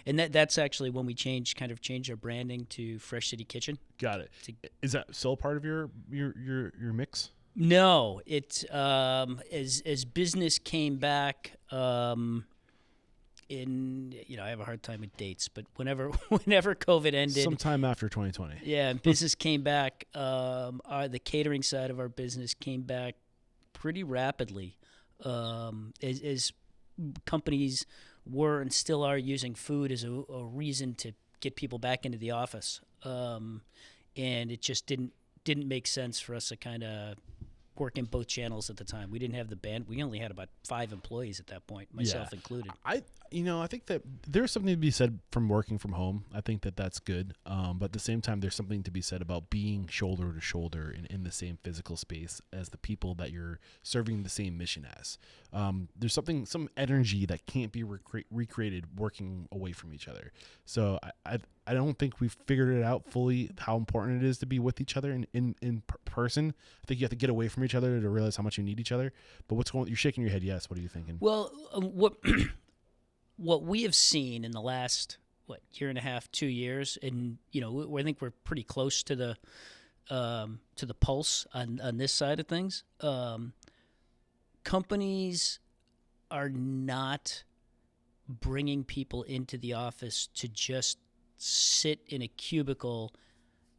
that's actually when we changed our branding to Fresh City Kitchen. Got it. Is that still part of your mix? No, it's as business came back. I have a hard time with dates, but whenever COVID ended, sometime after 2020. Yeah, business came back. The catering side of our business came back pretty rapidly, as companies were and still are using food as a reason to get people back into the office, and it just didn't make sense for us to kind of work in both channels at the time. We didn't have the band. We only had about 5 employees at that point, myself included. I think that there's something to be said from working from home. I think that that's good. But at the same time, there's something to be said about being shoulder to shoulder in the same physical space as the people that you're serving the same mission as. There's some energy that can't be recreated working away from each other. So I don't think we've figured it out fully how important it is to be with each other in person. I think you have to get away from each other to realize how much you need each other. But you're shaking your head. Yes. What are you thinking? Well, what we have seen in the last year and a half, 2 years, and I think we're pretty close to the pulse on this side of things. Companies are not bringing people into the office to just sit in a cubicle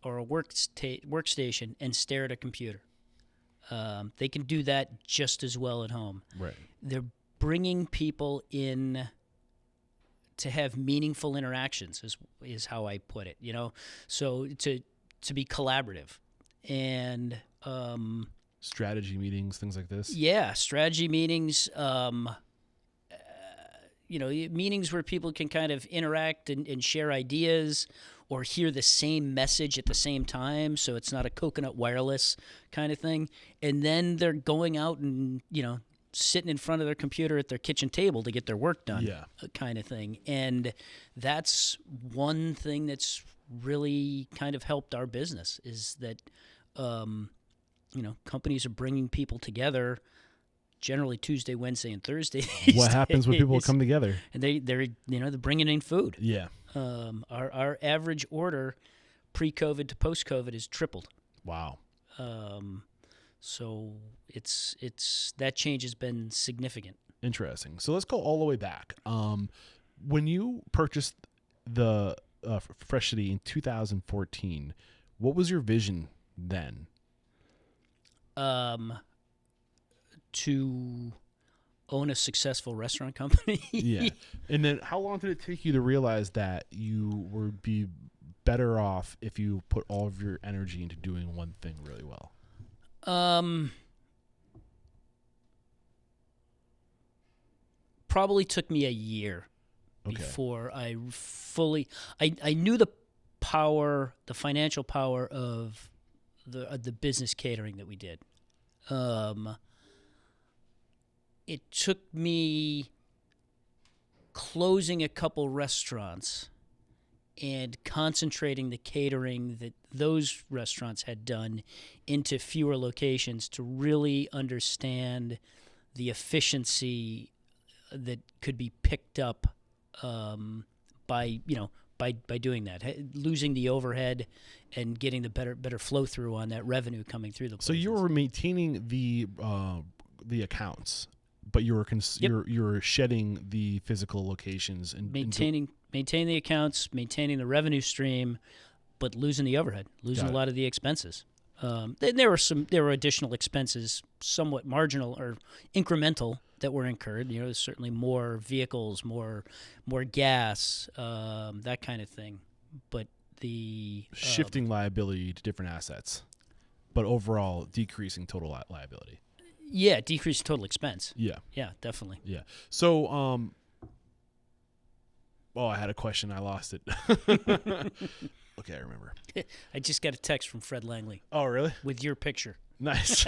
or a workstation and stare at a computer. They can do that just as well at home. Right. They're bringing people in to have meaningful interactions is how I put it, so to be collaborative and strategy meetings, things like this. Yeah, strategy meetings, meetings where people can kind of interact and share ideas or hear the same message at the same time, so it's not a coconut wireless kind of thing. And then they're going out and sitting in front of their computer at their kitchen table to get their work done, kind of thing. And that's one thing that's really kind of helped our business is that, companies are bringing people together generally Tuesday, Wednesday, and Thursday. What happens when people come together? And they're bringing in food. Yeah. Our average order pre-COVID to post-COVID is tripled. Wow. So it's that change has been significant. Interesting. So let's go all the way back. When you purchased the Fresh City in 2014, what was your vision then? To own a successful restaurant company. Yeah. And then how long did it take you to realize that you would be better off if you put all of your energy into doing one thing really well? Probably took me a year before I fully I knew the financial power of the business catering that we did. It took me closing a couple restaurants and concentrating the catering that those restaurants had done into fewer locations to really understand the efficiency that could be picked up by doing that, losing the overhead and getting the better flow through on that revenue coming through the places. So you were maintaining the accounts, but you were shedding the physical locations and maintaining the accounts, maintaining the revenue stream, but losing the overhead, losing a lot of the expenses. There were additional expenses, somewhat marginal or incremental, that were incurred. There's certainly more vehicles, more gas, that kind of thing. But the shifting liability to different assets. but overall decreasing total liability. Yeah, decrease total expense. Yeah. Yeah, definitely. Yeah. So, I had a question. I lost it. Okay, I remember. I just got a text from Fred Langley Oh, really? with your picture. Nice.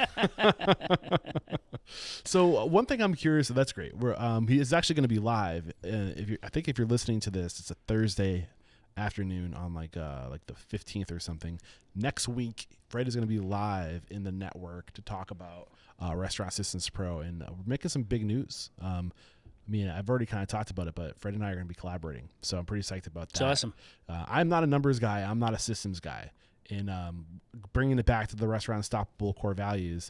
So one thing I'm curious, that's great. He is actually going to be live. If you're listening to this, it's a Thursday afternoon on like the 15th or something. Next week, Fred is going to be live in the network to talk about Restaurant Systems Pro, and we're making some big news. I've already kind of talked about it, but Fred and I are going to be collaborating, so I'm pretty psyched about that. It's awesome. I'm not a numbers guy. I'm not a systems guy. And bringing it back to the Restaurant Unstoppable core values,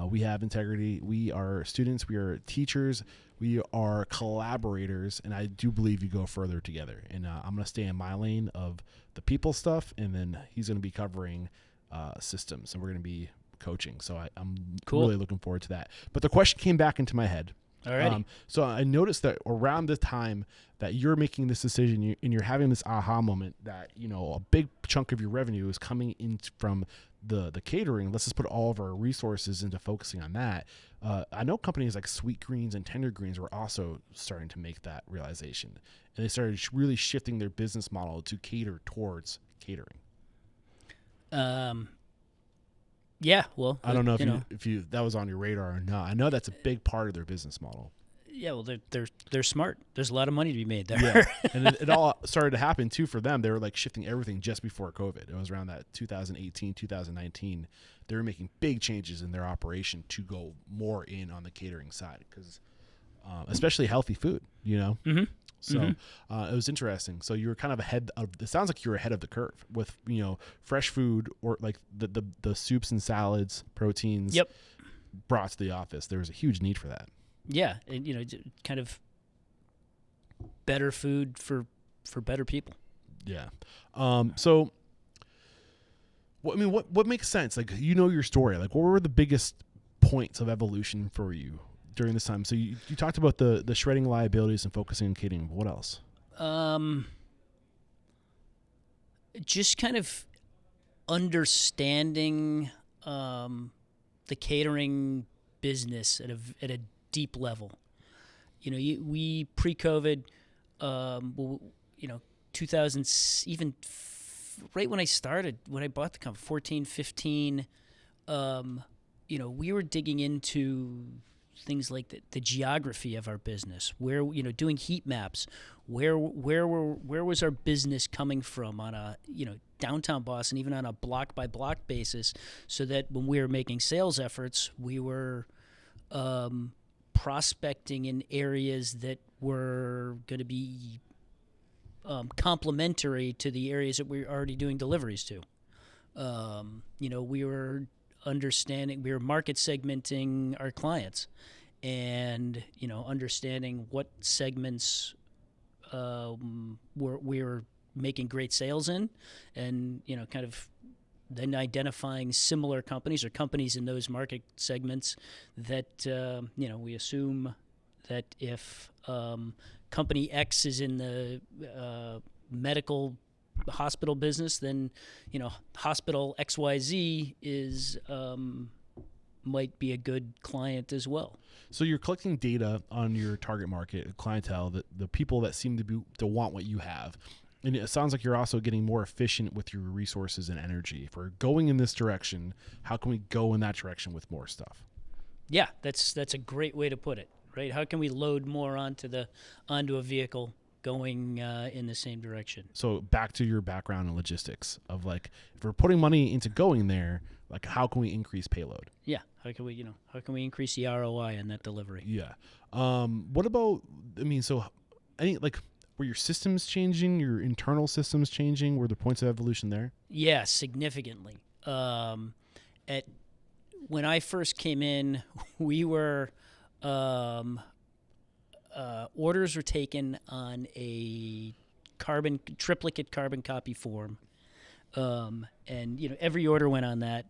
we have integrity. We are students. We are teachers. We are collaborators. And I do believe you go further together. And I'm going to stay in my lane of the people stuff. And then he's going to be covering systems. And we're going to be coaching. So I'm really looking forward to that. But the question came back into my head. Alrighty. So I noticed that around the time that you're making this decision and you're having this aha moment that, a big chunk of your revenue is coming in from the catering. Let's just put all of our resources into focusing on that. I know companies like Sweet Greens and Tender Greens were also starting to make that realization, and they started really shifting their business model to cater towards catering. Yeah, well, I don't know if you that was on your radar or not. I know that's a big part of their business model. Yeah, well, they're smart. There's a lot of money to be made there. Yeah, and it all started to happen too for them. They were like shifting everything just before COVID. It was around that 2018, 2019. They were making big changes in their operation to go more in on the catering side because, especially healthy food. Mm-hmm. So it was interesting. So you were kind of ahead of. It sounds like you were ahead of the curve with fresh food or like the soups and salads, proteins. Yep. Brought to the office. There was a huge need for that. Yeah, and kind of better food for better people. Yeah. So what makes sense? Like your story. Like what were the biggest points of evolution for you during this time? So you talked about the shredding liabilities and focusing on catering. What else? Just kind of understanding the catering business at a deep level. We pre-COVID, 2000, even right when I started, when I bought the company, 14, 15, we were digging into things like the geography of our business, where doing heat maps, where was our business coming from on a downtown Boston, even on a block by block basis, so that when we were making sales efforts, we were prospecting in areas that were going to be complementary to the areas that we were already doing deliveries to. We were market segmenting our clients and, understanding what segments we were making great sales in, and, kind of then identifying similar companies or companies in those market segments that, we assume that if company X is in the medical hospital business, then, hospital XYZ is might be a good client as well. So you're collecting data on your target market, clientele, the people that seem to want what you have. And it sounds like you're also getting more efficient with your resources and energy. If we're going in this direction, how can we go in that direction with more stuff? Yeah, that's a great way to put it, right? How can we load more onto a vehicle going in the same direction? So back to your background in logistics of like, if we're putting money into going there, like how can we increase payload? Yeah, how can we increase the ROI on that delivery? Yeah. What about? Were your systems changing? Your internal systems changing? Were there points of evolution there? Yeah, significantly. When I first came in, we were orders were taken on a triplicate carbon copy form, and every order went on that,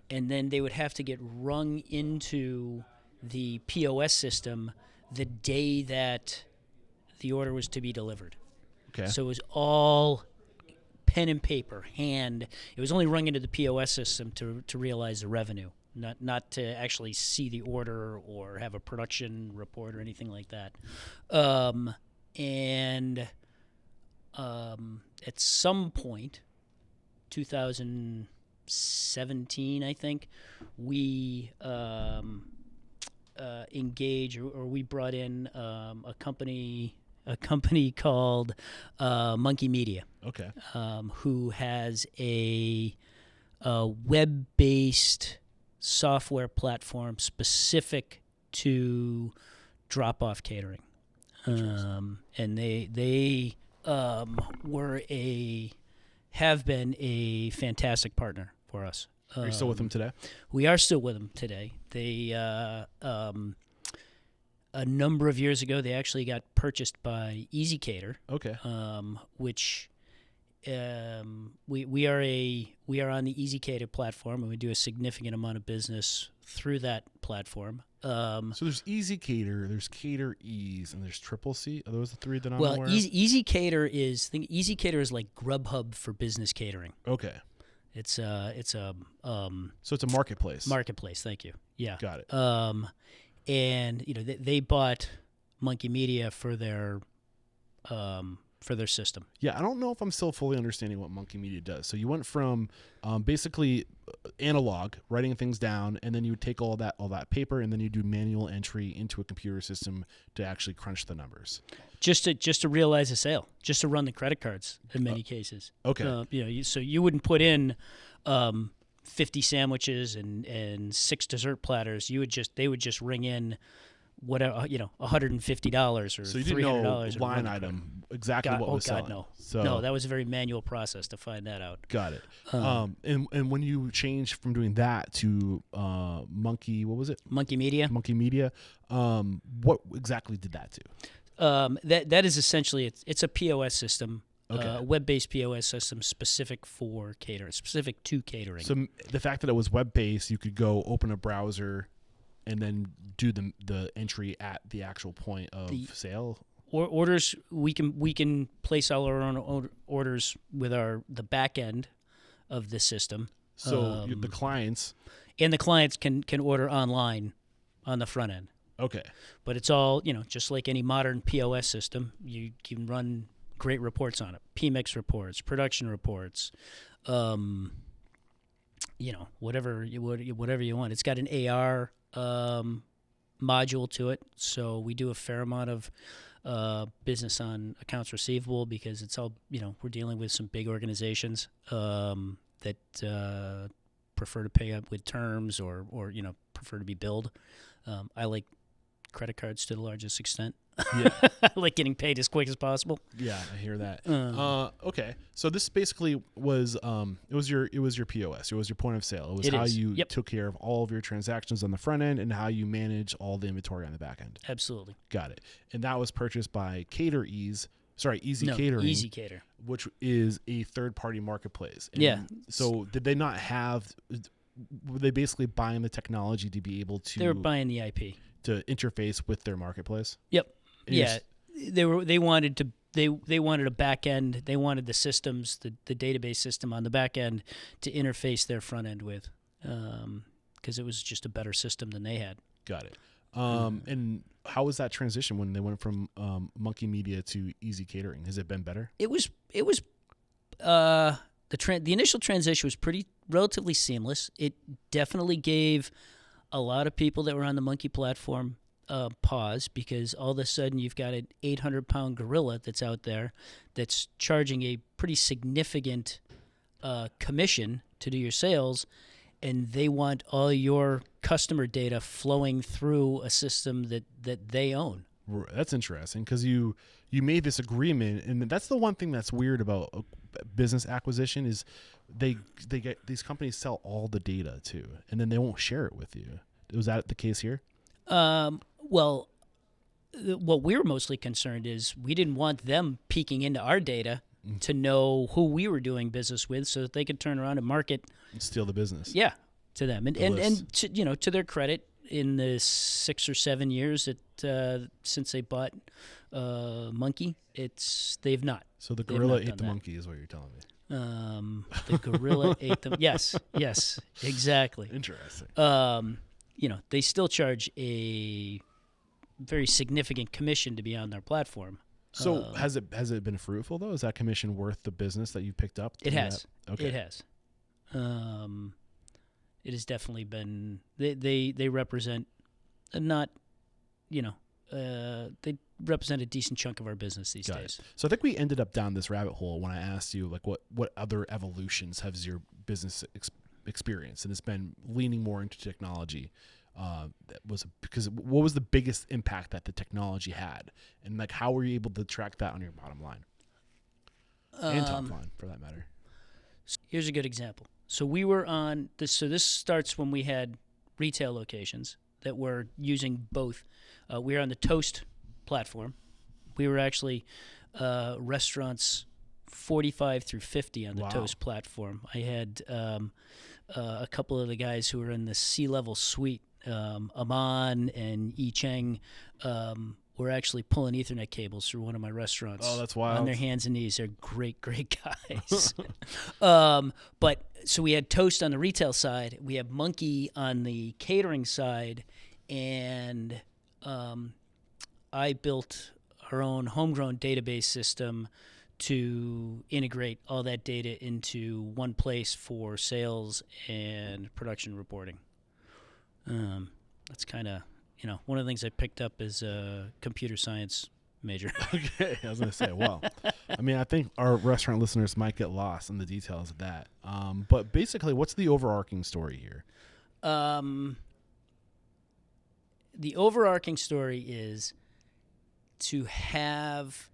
and then they would have to get rung into the POS system the day that the order was to be delivered. Okay. So it was all pen and paper, hand. It was only rung into the POS system to realize the revenue, not to actually see the order or have a production report or anything like that. At some point, 2017, I think, we engaged or we brought in a company called Monkey Media. Okay. Who has a web-based software platform specific to drop-off catering. And they have been a fantastic partner for us. Are you still with them today? We are still with them today. They a number of years ago, they actually got purchased by Easy Cater. Okay. Which we are on the Easy Cater platform, and we do a significant amount of business through that platform. So there's Easy Cater, there's Cater Ease, and there's Triple C. Are those the three that I'm well, aware of? Easy Cater is like Grubhub for business catering. Okay. It's a So it's a marketplace. Marketplace. Thank you. Yeah. Got it. And they bought Monkey Media for their system. Yeah, I don't know if I'm still fully understanding what Monkey Media does. So you went from basically analog, writing things down, and then you would take all that paper, and then you do manual entry into a computer system to actually crunch the numbers. Just to realize a sale, just to run the credit cards in many cases. Okay. So you wouldn't put in 50 sandwiches and 6 dessert platters. They would just ring in whatever, $150 or $300. So you didn't know line item exactly what was selling. No. So No, that was a very manual process to find that out. Got it. And when you changed from doing that to Monkey, what was it? Monkey Media. Monkey Media. What exactly did that do? That is essentially it's a POS system. Okay. A web-based POS system specific for catering, specific to catering. So the fact that it was web-based, you could go open a browser and then do the entry at the actual point of sale. Orders, we can place all our own orders with the back end of the system. So the clients can order online on the front end. Okay. But it's all, just like any modern POS system, you can run great reports on it. PMix reports, production reports, whatever you want. It's got an AR module to it, so we do a fair amount of business on accounts receivable because it's all, we're dealing with some big organizations that prefer to pay up with terms or prefer to be billed. I like credit cards to the largest extent. Yeah. I like getting paid as quick as possible. Yeah, I hear that. Okay, so this basically was it was your POS. It was your point of sale. It was how you took care of all of your transactions on the front end and how you manage all the inventory on the back end. Absolutely. Got it. And that was purchased by Easy Catering. Easy Cater, which is a third-party marketplace. And yeah. So did they not have? Were they basically buying the technology to be able to? They were buying the IP to interface with their marketplace. Yep. Yeah, they wanted a back end. They wanted the systems, the database system on the back end, to interface their front end with, because it was just a better system than they had. Got it. And how was that transition when they went from Monkey Media to Easy Catering? Has it been better? It was. The initial transition was relatively seamless. It definitely gave a lot of people that were on the Monkey platform pause, because all of a sudden you've got an 800-pound gorilla that's out there that's charging a pretty significant commission to do your sales, and they want all your customer data flowing through a system that they own. That's interesting, because you made this agreement, and that's the one thing that's weird about business acquisition is they get these companies sell all the data too, and then they won't share it with you. Was that the case here? Well, what we were mostly concerned is we didn't want them peeking into our data to know who we were doing business with, so that they could turn around and market and steal the business. Yeah, to them, and to their credit, in the 6 or 7 years that since they bought Monkey, they've not. So the gorilla ate the monkey, is what you're telling me. The gorilla ate them. Yes, exactly. Interesting. They still charge a very significant commission to be on their platform. So has it been fruitful though? Is that commission worth the business that you picked up? It has. Okay. It has. It has definitely been. They represent not, they represent a decent chunk of our business these days. So I think we ended up down this rabbit hole when I asked you like what other evolutions has your business experienced, and it's been leaning more into technology. Because what was the biggest impact that the technology had, and like how were you able to track that on your bottom line and top line for that matter? Here's a good example. So we were on this. So this starts when we had retail locations that were using both. We were on the Toast platform. We were actually restaurants 45 through 50 on the Toast platform. I had a couple of the guys who were in the C-level suite. Aman and Yi Cheng were actually pulling Ethernet cables through one of my restaurants. Oh, that's wild. On their hands and knees. They're great guys. But so we had Toast on the retail side. We have Monkey on the catering side. And I built our own homegrown database system to integrate all that data into one place for sales and production reporting. That's kind of, one of the things I picked up as a computer science major. Okay, I was going to say, well, I mean, I think our restaurant listeners might get lost in the details of that. But basically, what's the overarching story here? The overarching story is to have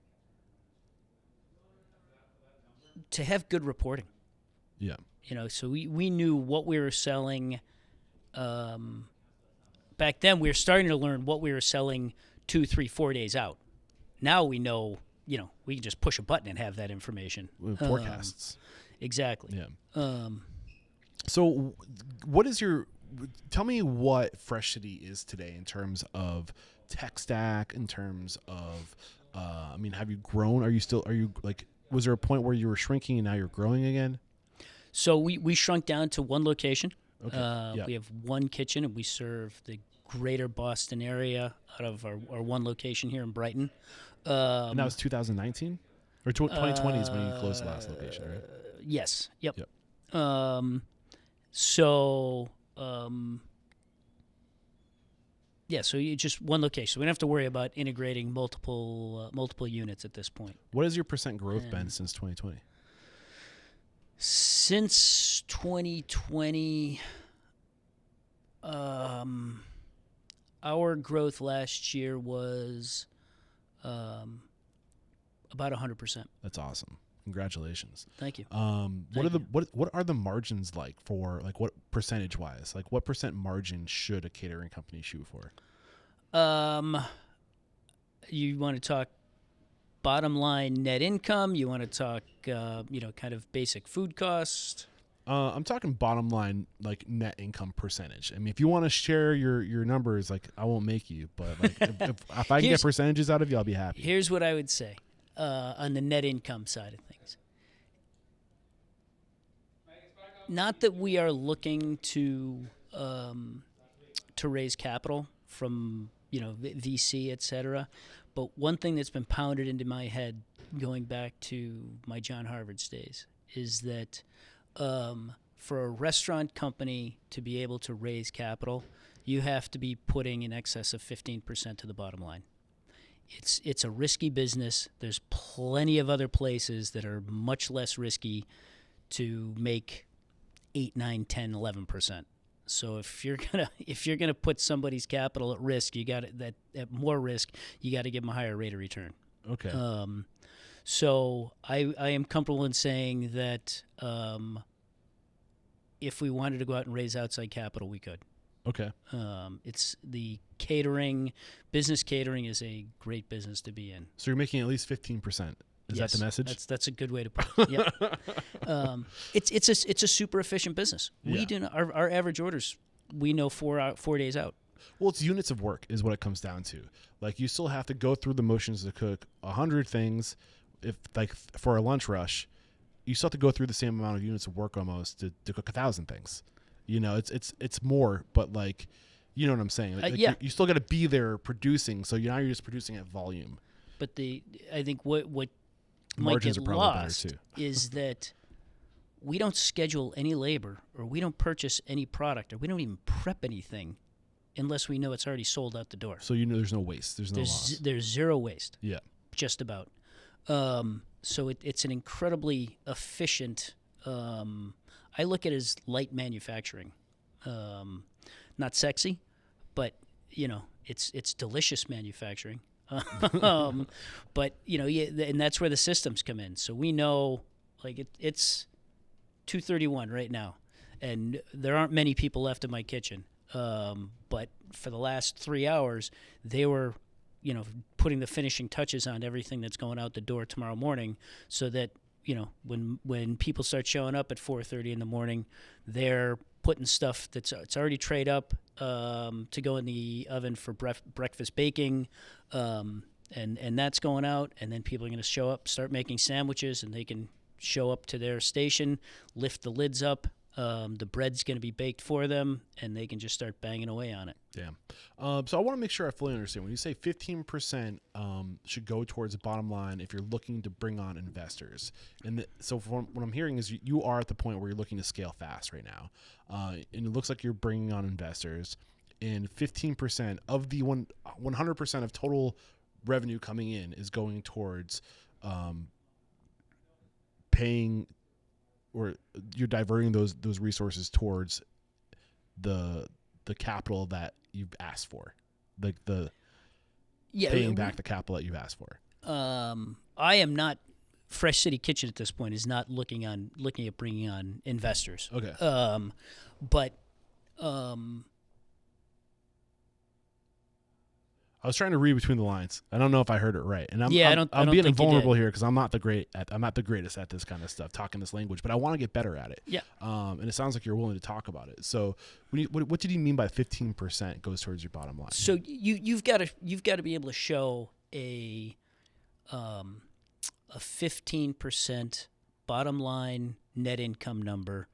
good reporting. Yeah. So we knew what we were selling. Back then, we were starting to learn what we were selling 2, 3, 4 days out. Now we know, we can just push a button and have that information. Forecasts. Exactly. Yeah. So tell me what Fresh City is today in terms of tech stack, in terms of, have you grown? Was there a point where you were shrinking and now you're growing again? So we shrunk down to one location. Okay. We have one kitchen, and we serve the greater Boston area out of our one location here in Brighton. And that was 2019? Or 2020 is when you closed the last location, right? Yes. Yep. Yep. So you just one location. So we don't have to worry about integrating multiple units at this point. What has your % growth been since 2020? Since 2020, our growth last year was about 100%. That's awesome. Congratulations. Thank you. What are the margins like for what percentage wise? Like what % margin should a catering company shoot for? You want to talk bottom line net income? You want to talk kind of basic food cost? I'm talking bottom line, like net income percentage. I mean, if you want to share your numbers, like I won't make you, but like if I can get percentages out of you, I'll be happy. Here's what I would say on the net income side of things. Not that we are looking to raise capital from VC, et cetera, but one thing that's been pounded into my head going back to my John Harvard's days is that for a restaurant company to be able to raise capital, you have to be putting in excess of 15% to the bottom line. It's a risky business. There's plenty of other places that are much less risky to make 8, 9, 10, 11%. So if you're gonna put somebody's capital at risk, you got that at more risk. You got to give them a higher rate of return. Okay. So I am comfortable in saying that if we wanted to go out and raise outside capital, we could. Okay. It's the catering, business catering is a great business to be in. So you're making at least 15%. Is that the message? That's a good way to put it. Yeah. It's a super efficient business. Yeah. We do our average orders. We know 4 days out. Well, it's units of work is what it comes down to. Like you still have to go through the motions to cook 100 things. If like for a lunch rush, you still have to go through the same amount of units of work almost to cook 1,000 things. You know, it's more, but like, you know what I'm saying? Like Yeah. you still got to be there producing. So you're just producing at volume. But I think what might Margins get are probably better lost too. is that we don't schedule any labor, or we don't purchase any product, or we don't even prep anything unless we know it's already sold out the door. So you know there's no waste. There's no loss. There's zero waste. Yeah. Just about. So it's an incredibly efficient. I look at it as light manufacturing. Not sexy, but you know it's delicious manufacturing. But you know, and that's where the systems come in. So we know, like it's 2:31 right now, and there aren't many people left in my kitchen. But for the last 3 hours, they were, you know, putting the finishing touches on everything that's going out the door tomorrow morning, so that, you know, when people start showing up at 4:30 in the morning, they're putting stuff it's already trayed up to go in the oven for breakfast baking, and that's going out, and then people are going to show up, start making sandwiches, and they can show up to their station, lift the lids up. The bread's going to be baked for them, and they can just start banging away on it. Damn. So I want to make sure I fully understand. When you say 15% should go towards the bottom line if you're looking to bring on investors, so from what I'm hearing is you are at the point where you're looking to scale fast right now, and it looks like you're bringing on investors, and 15% of the 100% of total revenue coming in is going towards paying, or you're diverting those resources towards the capital that you've asked for, like paying back the capital that you've asked for. I am not. Fresh City Kitchen at this point is not looking at bringing on investors. Okay. But I was trying to read between the lines. I don't know if I heard it right, and I'm don't being think you vulnerable did. here because I'm not the greatest at this kind of stuff, talking this language, but I want to get better at it. Yeah. And it sounds like you're willing to talk about it. So, what did you mean by 15% goes towards your bottom line? So you've got to be able to show a 15% bottom line net income number,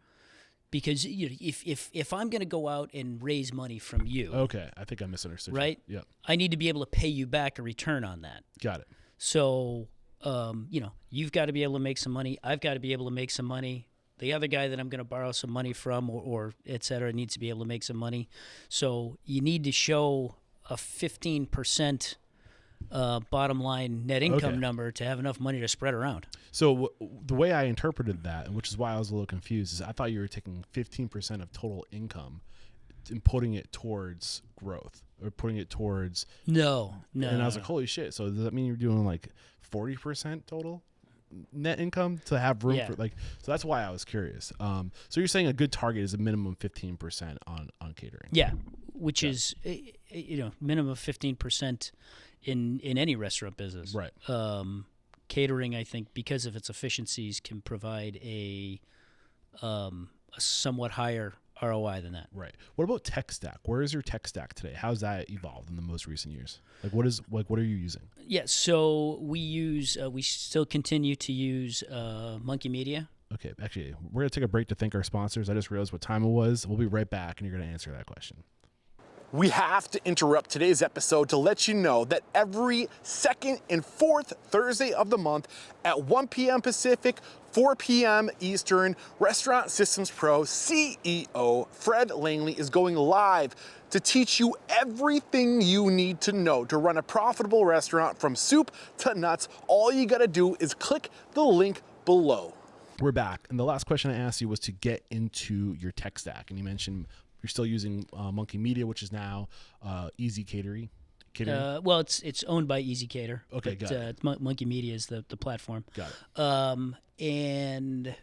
because you know, if I'm going to go out and raise money from you, Okay, I think I misunderstood. right? Yep. I need to be able to pay you back a return on that. Got it. So, you know, you've got to be able to make some money. I've got to be able to make some money. The other guy that I'm going to borrow some money from, or et cetera, needs to be able to make some money. So you need to show a 15% bottom line net income number to have enough money to spread around. So the way I interpreted that, and which is why I was a little confused, is I thought you were taking 15% of total income and putting it towards growth, or putting it towards. No. And I was like, holy shit! So does that mean you're doing like 40% total net income to have room for like? So that's why I was curious. So you're saying a good target is a minimum 15% on catering. Yeah, which is, you know, minimum of 15% in any restaurant business. Right. Catering, I think, because of its efficiencies, can provide a somewhat higher ROI than that. Right. What about tech stack? Where is your tech stack today? How's that evolved in the most recent years? Like, what are you using? Yeah, so we still continue to use Monkey Media. Okay, actually, we're going to take a break to thank our sponsors. I just realized what time it was. We'll be right back, and you're going to answer that question. We have to interrupt today's episode to let you know that every second and fourth Thursday of the month at 1 p.m. Pacific, 4 p.m. Eastern, Restaurant Systems Pro CEO Fred Langley is going live to teach you everything you need to know to run a profitable restaurant from soup to nuts. All you got to do is click the link below. We're back, and the last question I asked you was to get into your tech stack, and you mentioned you're still using Monkey Media, which is now Easy Catering. Well, it's owned by Easy Cater. Okay, but, got it. Monkey Media is the platform. Got it. And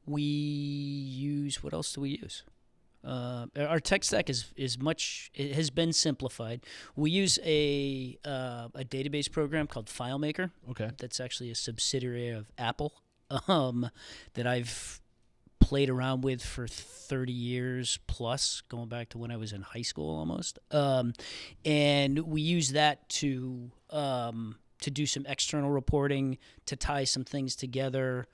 we use, what else do we use? Our tech stack it has been simplified. We use a database program called FileMaker. Okay. That's actually a subsidiary of Apple, that I've played around with for 30 years plus, going back to when I was in high school almost. And we use that to to do some external reporting, to tie some things together.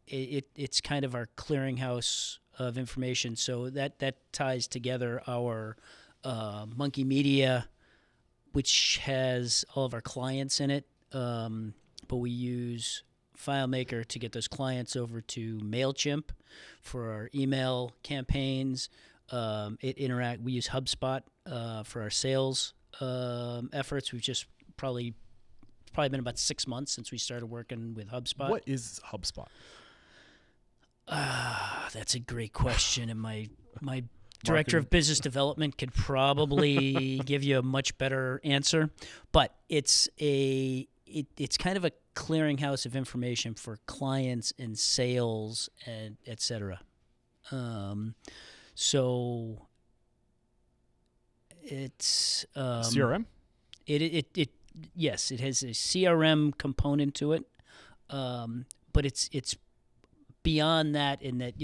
It's kind of our clearinghouse of information. So that ties together our Monkey Media, which has all of our clients in it. But we use FileMaker to get those clients over to MailChimp for our email campaigns. We use HubSpot for our sales efforts. We've just probably been about 6 months since we started working with HubSpot. What is HubSpot? That's a great question, and my director of business development could probably give you a much better answer. But it's kind of a clearinghouse of information for clients and sales and et cetera. So it's CRM? Yes, it has a CRM component to it, but it's beyond that in that,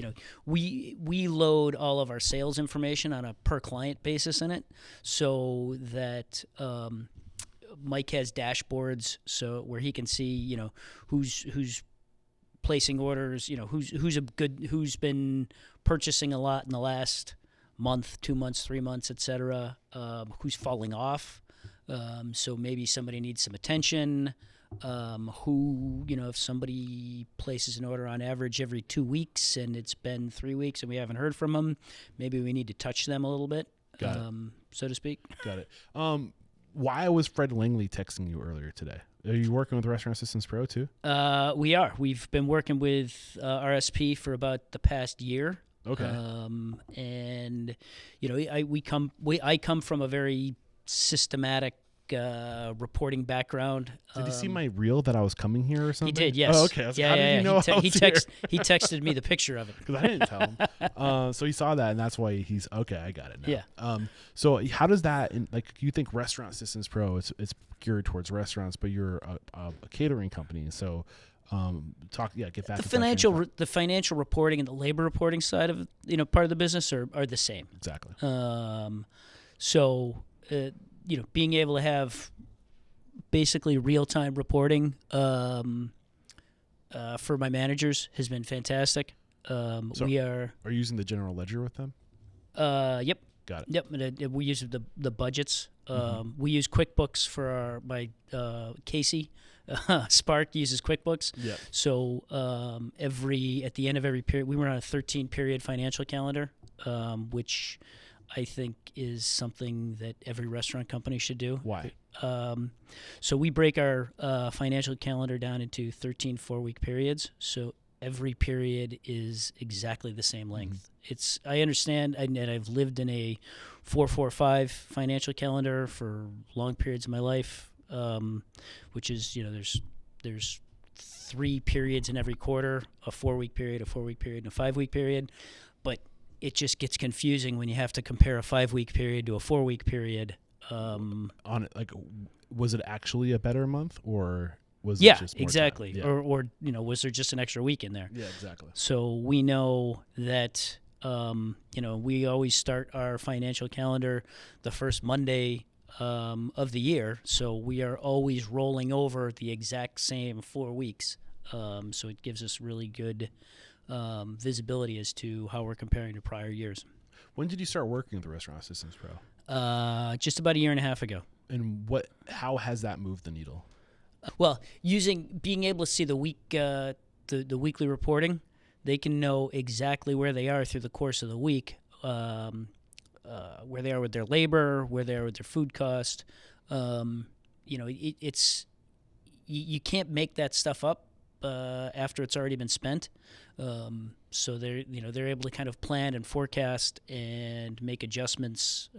we load all of our sales information on a per client basis in it, so that Mike has dashboards so where he can see who's placing orders, who's been purchasing a lot in the last month, 2 months, 3 months, etc. Who's falling off. So maybe somebody needs some attention. If somebody places an order on average every 2 weeks and it's been 3 weeks and we haven't heard from them, maybe we need to touch them a little bit, so to speak. Got it. Why was Fred Langley texting you earlier today? Are you working with Restaurant Systems Pro too? We are. We've been working with RSP for about the past year. Okay. And I come from a very systematic reporting background. Did he see my reel that I was coming here or something? He did, yes. Oh, okay. How did you know he texted me the picture of it. Because I didn't tell him. So he saw that, and that's why he's okay. I got it now. Yeah. So how does that you think Restaurant Systems Pro? It's geared towards restaurants, but you're a catering company. So get back. The financial reporting and the labor reporting side of part of the business are the same. Exactly. Being able to have basically real-time reporting for my managers has been fantastic. Are you using the general ledger with them? Yep. Got it. Yep. We use the budgets. We use QuickBooks for my Casey. Spark uses QuickBooks. Yeah. So at the end of every period, we run a 13-period financial calendar, which I think is something that every restaurant company should do. Why? So we break our financial calendar down into 13 4-week periods. So every period is exactly the same length. I understand, and I've lived in a 4-4-5 financial calendar for long periods of my life, which is, there's 3 periods in every quarter, a 4-week period, a 4-week period, and a 5-week period. But it just gets confusing when you have to compare a 5-week period to a 4-week period. Was it actually a better month, or was it just more exactly, time? Or was there just an extra week in there? Yeah, exactly. So we know that we always start our financial calendar the first Monday of the year, so we are always rolling over the exact same 4 weeks. So it gives us really good visibility as to how we're comparing to prior years. When did you start working with the Restaurant Systems Pro? Just about 1.5 years ago. And how has that moved the needle? Well, being able to see the weekly reporting, they can know exactly where they are through the course of the week, where they are with their labor, where they are with their food cost. It's you can't make that stuff up after it's already been spent. So they're able to kind of plan and forecast and make adjustments,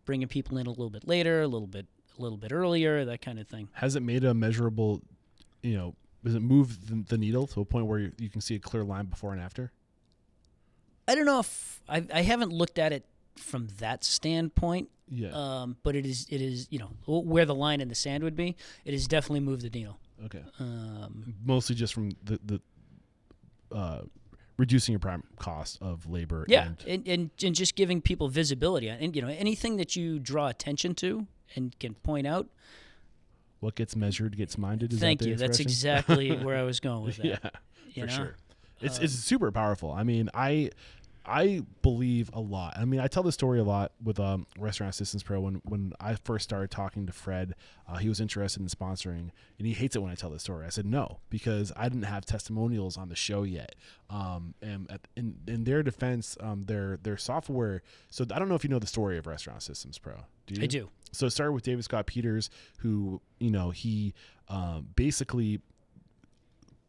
bringing people in a little bit later, a little bit earlier, that kind of thing. Has it made a measurable, does it move the needle to a point where you can see a clear line before and after? I don't know if I haven't looked at it from that standpoint. Yeah. But it is where the line in the sand would be. It has definitely moved the needle. Okay. Mostly just from the reducing your prime cost of labor. Yeah, and just giving people visibility. And anything that you draw attention to and can point out, What gets measured gets minded. Is Thank that the you. That's expression? exactly where I was going with that. Yeah, you for know? sure. It's super powerful. I mean, I believe a lot. I mean, I tell this story a lot with Restaurant Assistance Pro. When I first started talking to Fred, he was interested in sponsoring, and he hates it when I tell this story. I said no, because I didn't have testimonials on the show yet. And in their defense, their software. So I don't know if you know the story of Restaurant Systems Pro. Do you? I do. So it started with David Scott Peters, who he basically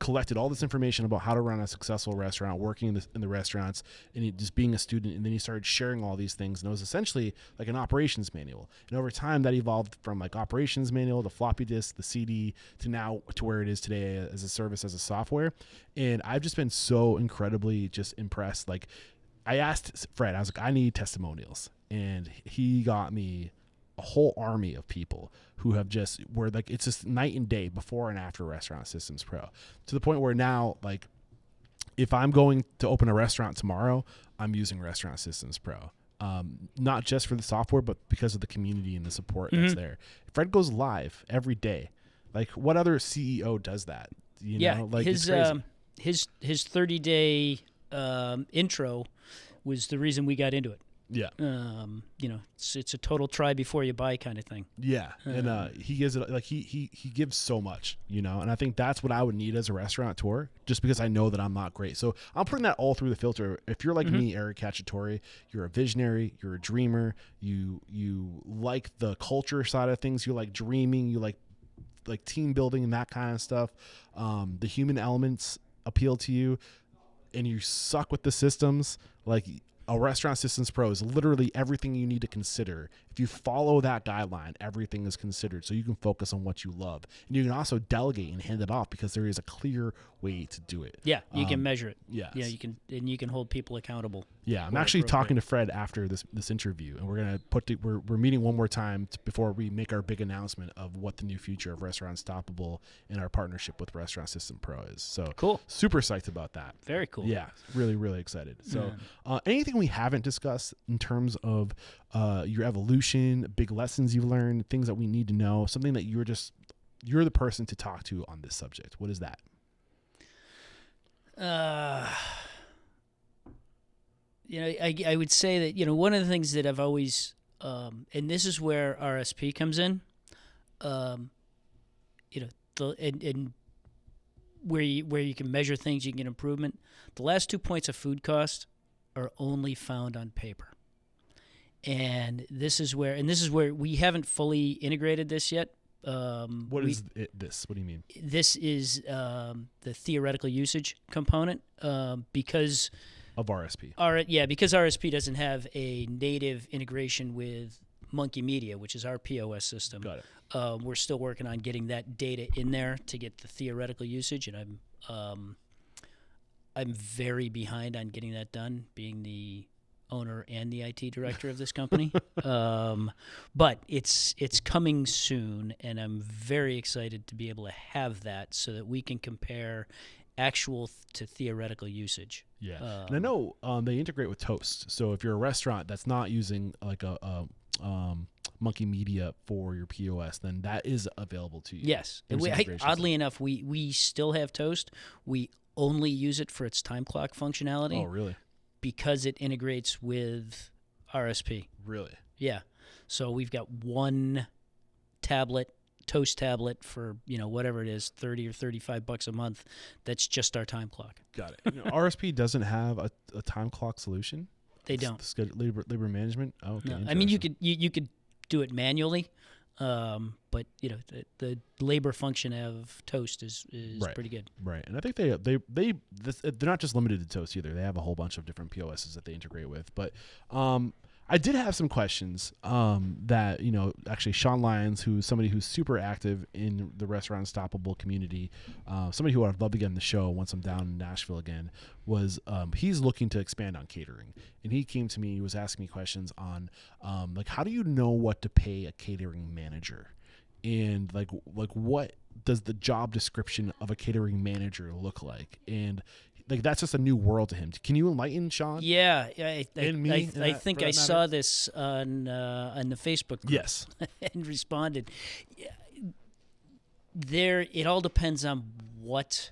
collected all this information about how to run a successful restaurant, working in the restaurants, and just being a student. And then he started sharing all these things, and it was essentially like an operations manual. And over time, that evolved from like operations manual, the floppy disk, the CD, to now to where it is today as a service, as a software. And I've just been so incredibly just impressed. Like, I asked Fred, I was like, I need testimonials, and he got me a whole army of people who have just where like it's just night and day before and after Restaurant Systems Pro, to the point where now, like, if I'm going to open a restaurant tomorrow, I'm using Restaurant Systems Pro, not just for the software, but because of the community and the support that's there. Fred goes live every day. Like, what other CEO does that? You know, like his 30-day intro was the reason we got into it. Yeah. It's a total try before you buy kind of thing. Yeah. And he gives it like he gives so much, and I think that's what I would need as a restaurateur, just because I know that I'm not great. So I'm putting that all through the filter. If you're like me, Eric Cacciatore, you're a visionary, you're a dreamer, you like the culture side of things, you like dreaming, you like team building and that kind of stuff. The human elements appeal to you, and you suck with the systems. Like, a Restaurant Systems Pro is literally everything you need to consider. If you follow that guideline, everything is considered, so you can focus on what you love. And you can also delegate and hand it off, because there is a clear way to do it. Yeah, you can measure it. Yes. Yeah, you can hold people accountable. Yeah, I'm actually talking to Fred after this interview, and we're gonna we're meeting one more time before we make our big announcement of what the new future of Restaurant Unstoppable and our partnership with Restaurant System Pro is. So cool, super psyched about that. Very cool. Yeah, really, really excited. So, anything we haven't discussed in terms of your evolution, big lessons you've learned, things that we need to know, something that you're the person to talk to on this subject. What is that? I would say that, one of the things that I've always, and this is where RSP comes in, and where you can measure things, you can get improvement. The last 2 points of food cost are only found on paper. And this is where we haven't fully integrated this yet. What is this? What do you mean? This is the theoretical usage component, because of RSP. Because RSP doesn't have a native integration with Monkey Media, which is our POS system. Got it. We're still working on getting that data in there to get the theoretical usage, and I'm very behind on getting that done, being the owner and the IT director of this company. But it's coming soon, and I'm very excited to be able to have that so that we can compare actual to theoretical usage. Yeah. And I know they integrate with Toast. So if you're a restaurant that's not using like a Monkey Media for your POS, then that is available to you. Yes. Oddly enough, we still have Toast. We only use it for its time clock functionality. Oh, really? Because it integrates with RSP. Really? Yeah. So we've got one Toast tablet for, whatever it is, $30 or $35 a month. That's just our time clock. Got it. RSP doesn't have a time clock solution? They don't. Labor management? Oh, okay. No. I mean, you could do it manually, but the labor function of Toast is right. Pretty good. Right. And I think they're not just limited to Toast either. They have a whole bunch of different POSs that they integrate with. But I did have some questions that, actually Sean Lyons, who's somebody who's super active in the Restaurant Unstoppable community, somebody who I'd love to get on the show once I'm down in Nashville again, was he's looking to expand on catering. And he came to me, he was asking me questions on how do you know what to pay a catering manager? And like what does the job description of a catering manager look like? And like that's just a new world to him. Can you enlighten Sean? Yeah, I think I saw this on the Facebook group. Yes, and responded. it all depends on what,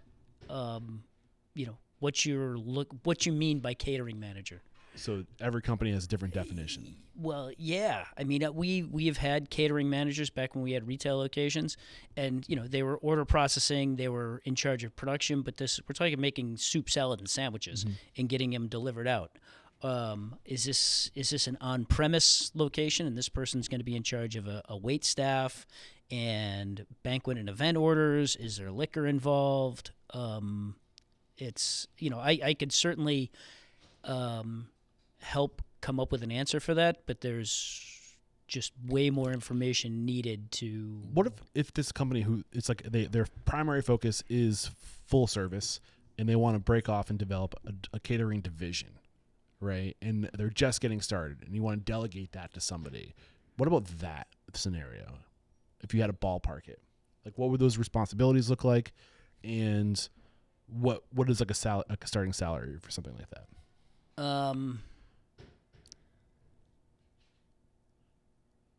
what you mean by catering manager. So every company has a different definition. Well, yeah. I mean, we have had catering managers back when we had retail locations, and they were order processing, they were in charge of production. But we're talking making soup, salad, and sandwiches and getting them delivered out. Is this an on-premise location, and this person's going to be in charge of a wait staff and banquet and event orders? Is there liquor involved? It's I could certainly help come up with an answer for that, but there's just way more information needed to. What if this company it's like their primary focus is full service, and they want to break off and develop a catering division, right? And they're just getting started, and you want to delegate that to somebody. What about that scenario? If you had to ballpark it, like what would those responsibilities look like, and what is like a starting salary for something like that?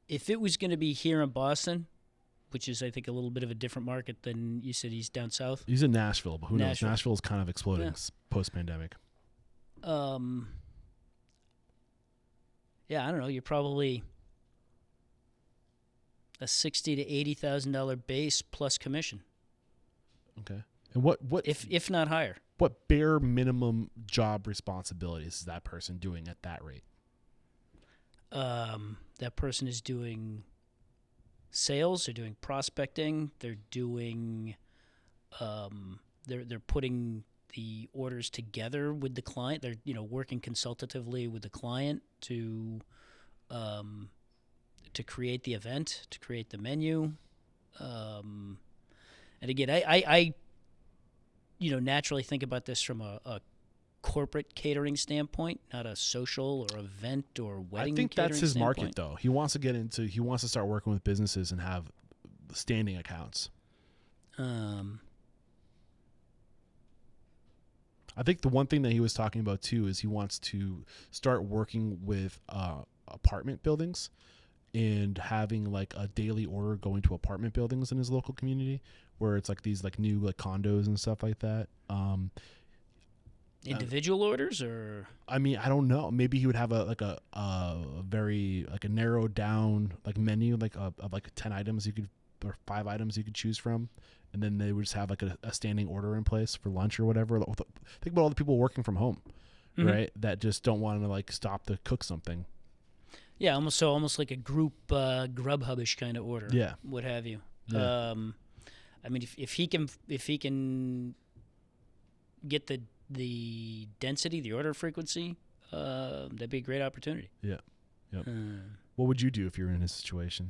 If it was going to be here in Boston, which is I think a little bit of a different market than you said, he's down south. He's in Nashville, but who knows? Nashville's kind of exploding post-pandemic. Yeah, I don't know. You're probably a $60,000 to $80,000 base plus commission. Okay. And what if not higher? What bare minimum job responsibilities is that person doing at that rate? That person is doing sales. They're doing prospecting. They're doing. They're putting the orders together with the client. They're working consultatively with the client to create the event, to create the menu. And again, I naturally think about this from a corporate catering standpoint, not a social or event or wedding. I think that's his standpoint. market, though. He wants to start working with businesses and have standing accounts. I think the one thing that he was talking about too is he wants to start working with apartment buildings and having like a daily order going to apartment buildings in his local community, where it's like these like new like condos and stuff like that. Individual orders, or I mean, I don't know. Maybe he would have a very like a narrowed down like menu like of like 10 items or 5 items you could choose from, and then they would just have like a standing order in place for lunch or whatever. Think about all the people working from home, right? That just don't want to like stop to cook something. Yeah, almost like a group Grubhub-ish kind of order. Yeah, what have you. Yeah. I mean, if he can get the density, the order frequency, that'd be a great opportunity. Yeah. Yep. What would you do if you were in his situation?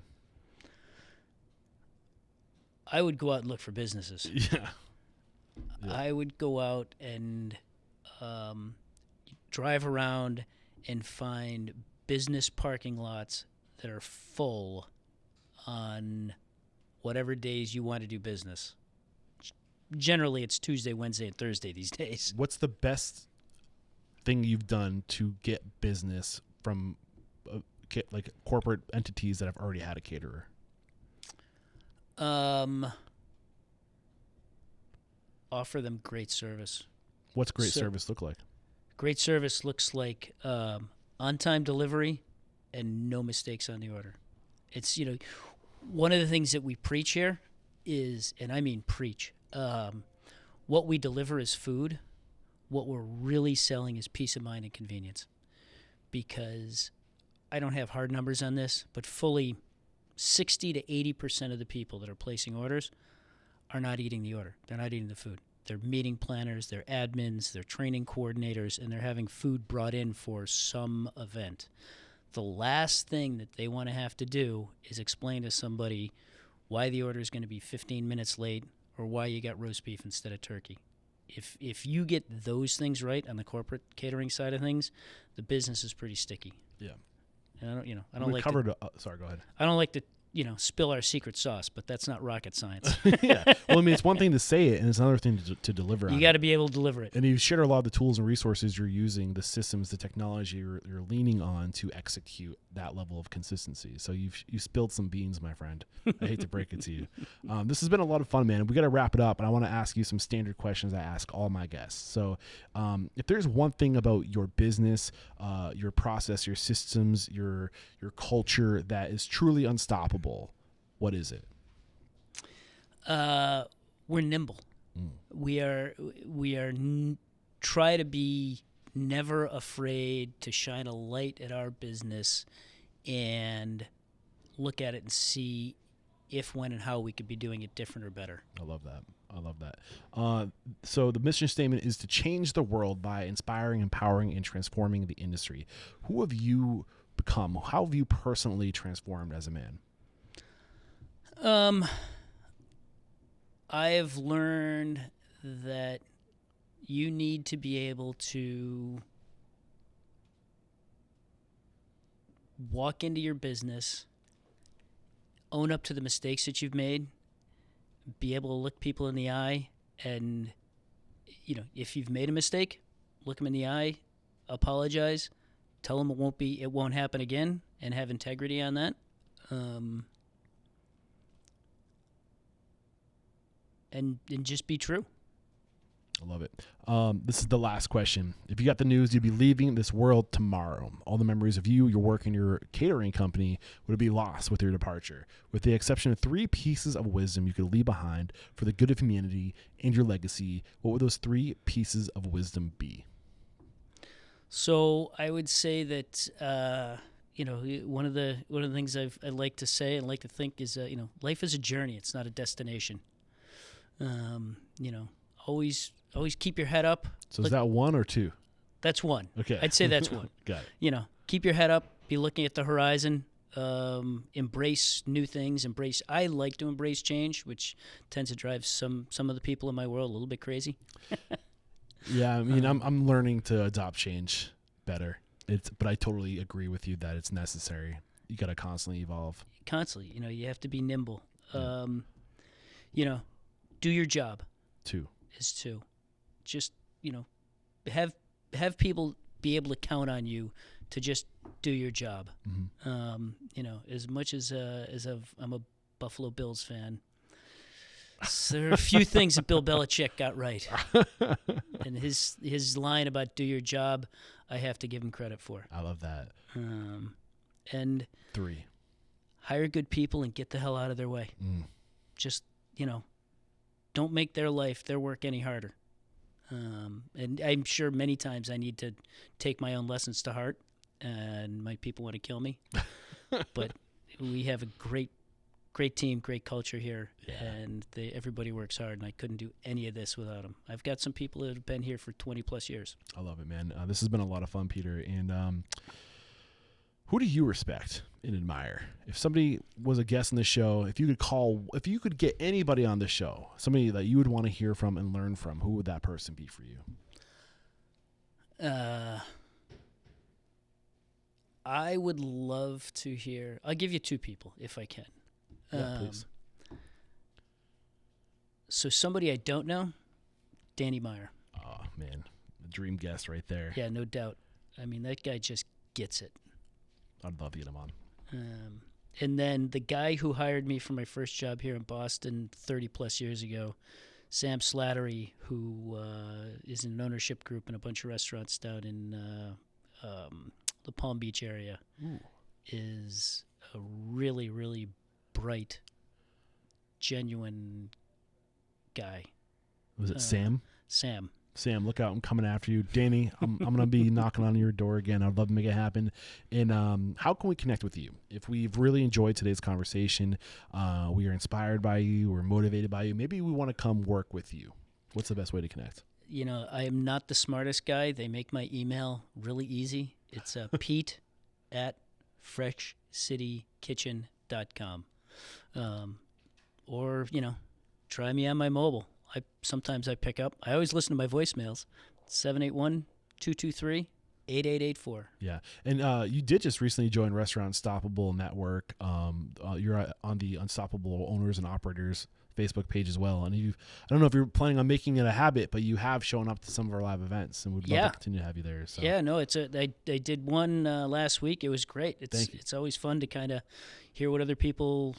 I would go out and look for businesses. Yeah. I would go out and drive around and find business parking lots that are full on whatever days you want to do business. Generally, it's Tuesday, Wednesday, and Thursday these days. What's the best thing you've done to get business from like corporate entities that have already had a caterer? Offer them great service. What's great service look like? Great service looks like on-time delivery and no mistakes on the order. It's, one of the things that we preach here is, and I mean preach, what we deliver is food. What we're really selling is peace of mind and convenience. Because I don't have hard numbers on this, but fully 60 to 80% of the people that are placing orders are not eating the order. They're not eating the food. They're meeting planners, they're admins, they're training coordinators, and they're having food brought in for some event. The last thing that they want to have to do is explain to somebody why the order is going to be 15 minutes late or why you got roast beef instead of turkey. If you get those things right on the corporate catering side of things, the business is pretty sticky. Yeah. And I don't like covered. Sorry, go ahead. I don't like to spill our secret sauce, but that's not rocket science. Yeah. Well, I mean, it's one thing to say it, and it's another thing to deliver on You got to be able to deliver it. And you've shared a lot of the tools and resources you're using, the systems, the technology you're leaning on to execute that level of consistency. So you spilled some beans, my friend. I hate to break it to you. This has been a lot of fun, man. We got to wrap it up, and I want to ask you some standard questions I ask all my guests. So if there's one thing about your business, your process, your systems, your culture that is truly unstoppable, what is it? We're nimble. We try to be never afraid to shine a light at our business and look at it and see if, when, and how we could be doing it different or better. I love that. So the mission statement is to change the world by inspiring, empowering, and transforming the industry. Who have you become? How have you personally transformed as a man? I have learned that you need to be able to walk into your business, own up to the mistakes that you've made, be able to look people in the eye, and if you've made a mistake, look them in the eye, apologize, tell them it won't happen again, and have integrity on that. And just be true. I love it. This is the last question. If you got the news, you'd be leaving this world tomorrow. All the memories of you, your work, and your catering company would be lost with your departure. With the exception of 3 pieces of wisdom you could leave behind for the good of humanity and your legacy, what would those 3 pieces of wisdom be? So I would say that one of the things I like to say and like to think is life is a journey. It's not a destination. Always keep your head up. So is that 1 or 2? That's 1. Okay. I'd say that's 1. Got it. Keep your head up, be looking at the horizon, embrace new things, I like to embrace change, which tends to drive some of the people in my world a little bit crazy. Yeah, I mean, I'm learning to adopt change better. But I totally agree with you that it's necessary. You got to constantly evolve. Constantly, you have to be nimble. Do your job. 2 is 2. Just, have people be able to count on you to just do your job. Mm-hmm. As much as I'm a Buffalo Bills fan, so there are a few things that Bill Belichick got right. And his line about do your job, I have to give him credit for. I love that. And 3, hire good people and get the hell out of their way. Just, don't make their work any harder. And I'm sure many times I need to take my own lessons to heart, and my people want to kill me. But we have a great team, great culture here, and everybody works hard, and I couldn't do any of this without them. I've got some people that have been here for 20-plus years. I love it, man. This has been a lot of fun, Peter. And who do you respect and admire? If somebody was a guest on the show, if you could get anybody on the show, somebody that you would want to hear from and learn from, who would that person be for you? I would love to hear. I'll give you 2 people if I can. Yeah, please. So somebody I don't know, Danny Meyer. Oh, man. A dream guest right there. Yeah, no doubt. I mean, that guy just gets it. I'd love to get him on. And then the guy who hired me for my first job here in Boston 30-plus years ago, Sam Slattery, who is in an ownership group in a bunch of restaurants down in the Palm Beach area, is a really, really bright, genuine guy. Was it Sam? Sam. Sam, look out. I'm coming after you. Danny, I'm going to be knocking on your door again. I'd love to make it happen. And how can we connect with you? If we've really enjoyed today's conversation, we are inspired by you, we're motivated by you, maybe we want to come work with you. What's the best way to connect? I am not the smartest guy. They make my email really easy. It's Pete at freshcitykitchen.com. Or, try me on my mobile. Sometimes I pick up. I always listen to my voicemails. 781-223-5555. 8884. Yeah. And you did just recently join Restaurant Unstoppable Network. You're on the Unstoppable Owners and Operators Facebook page as well. And I don't know if you're planning on making it a habit, but you have shown up to some of our live events, and we'd love to continue to have you there. So. Yeah, no, I did one last week. It was great. It's always fun to kind of hear what other people,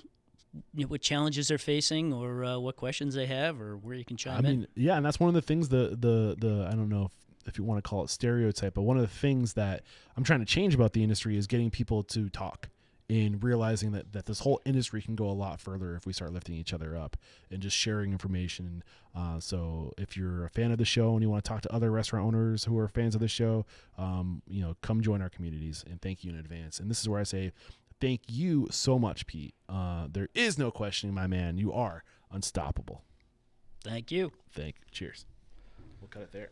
what challenges they're facing, or what questions they have, or where you can chime in. Yeah, and that's one of the things, the I don't know if you want to call it stereotype, but one of the things that I'm trying to change about the industry is getting people to talk and realizing that this whole industry can go a lot further if we start lifting each other up and just sharing information. So if you're a fan of the show and you want to talk to other restaurant owners who are fans of the show, come join our communities, and thank you in advance. And this is where I say thank you so much, Pete. There is no questioning, my man. You are unstoppable. Thank you. Cheers. We'll cut it there.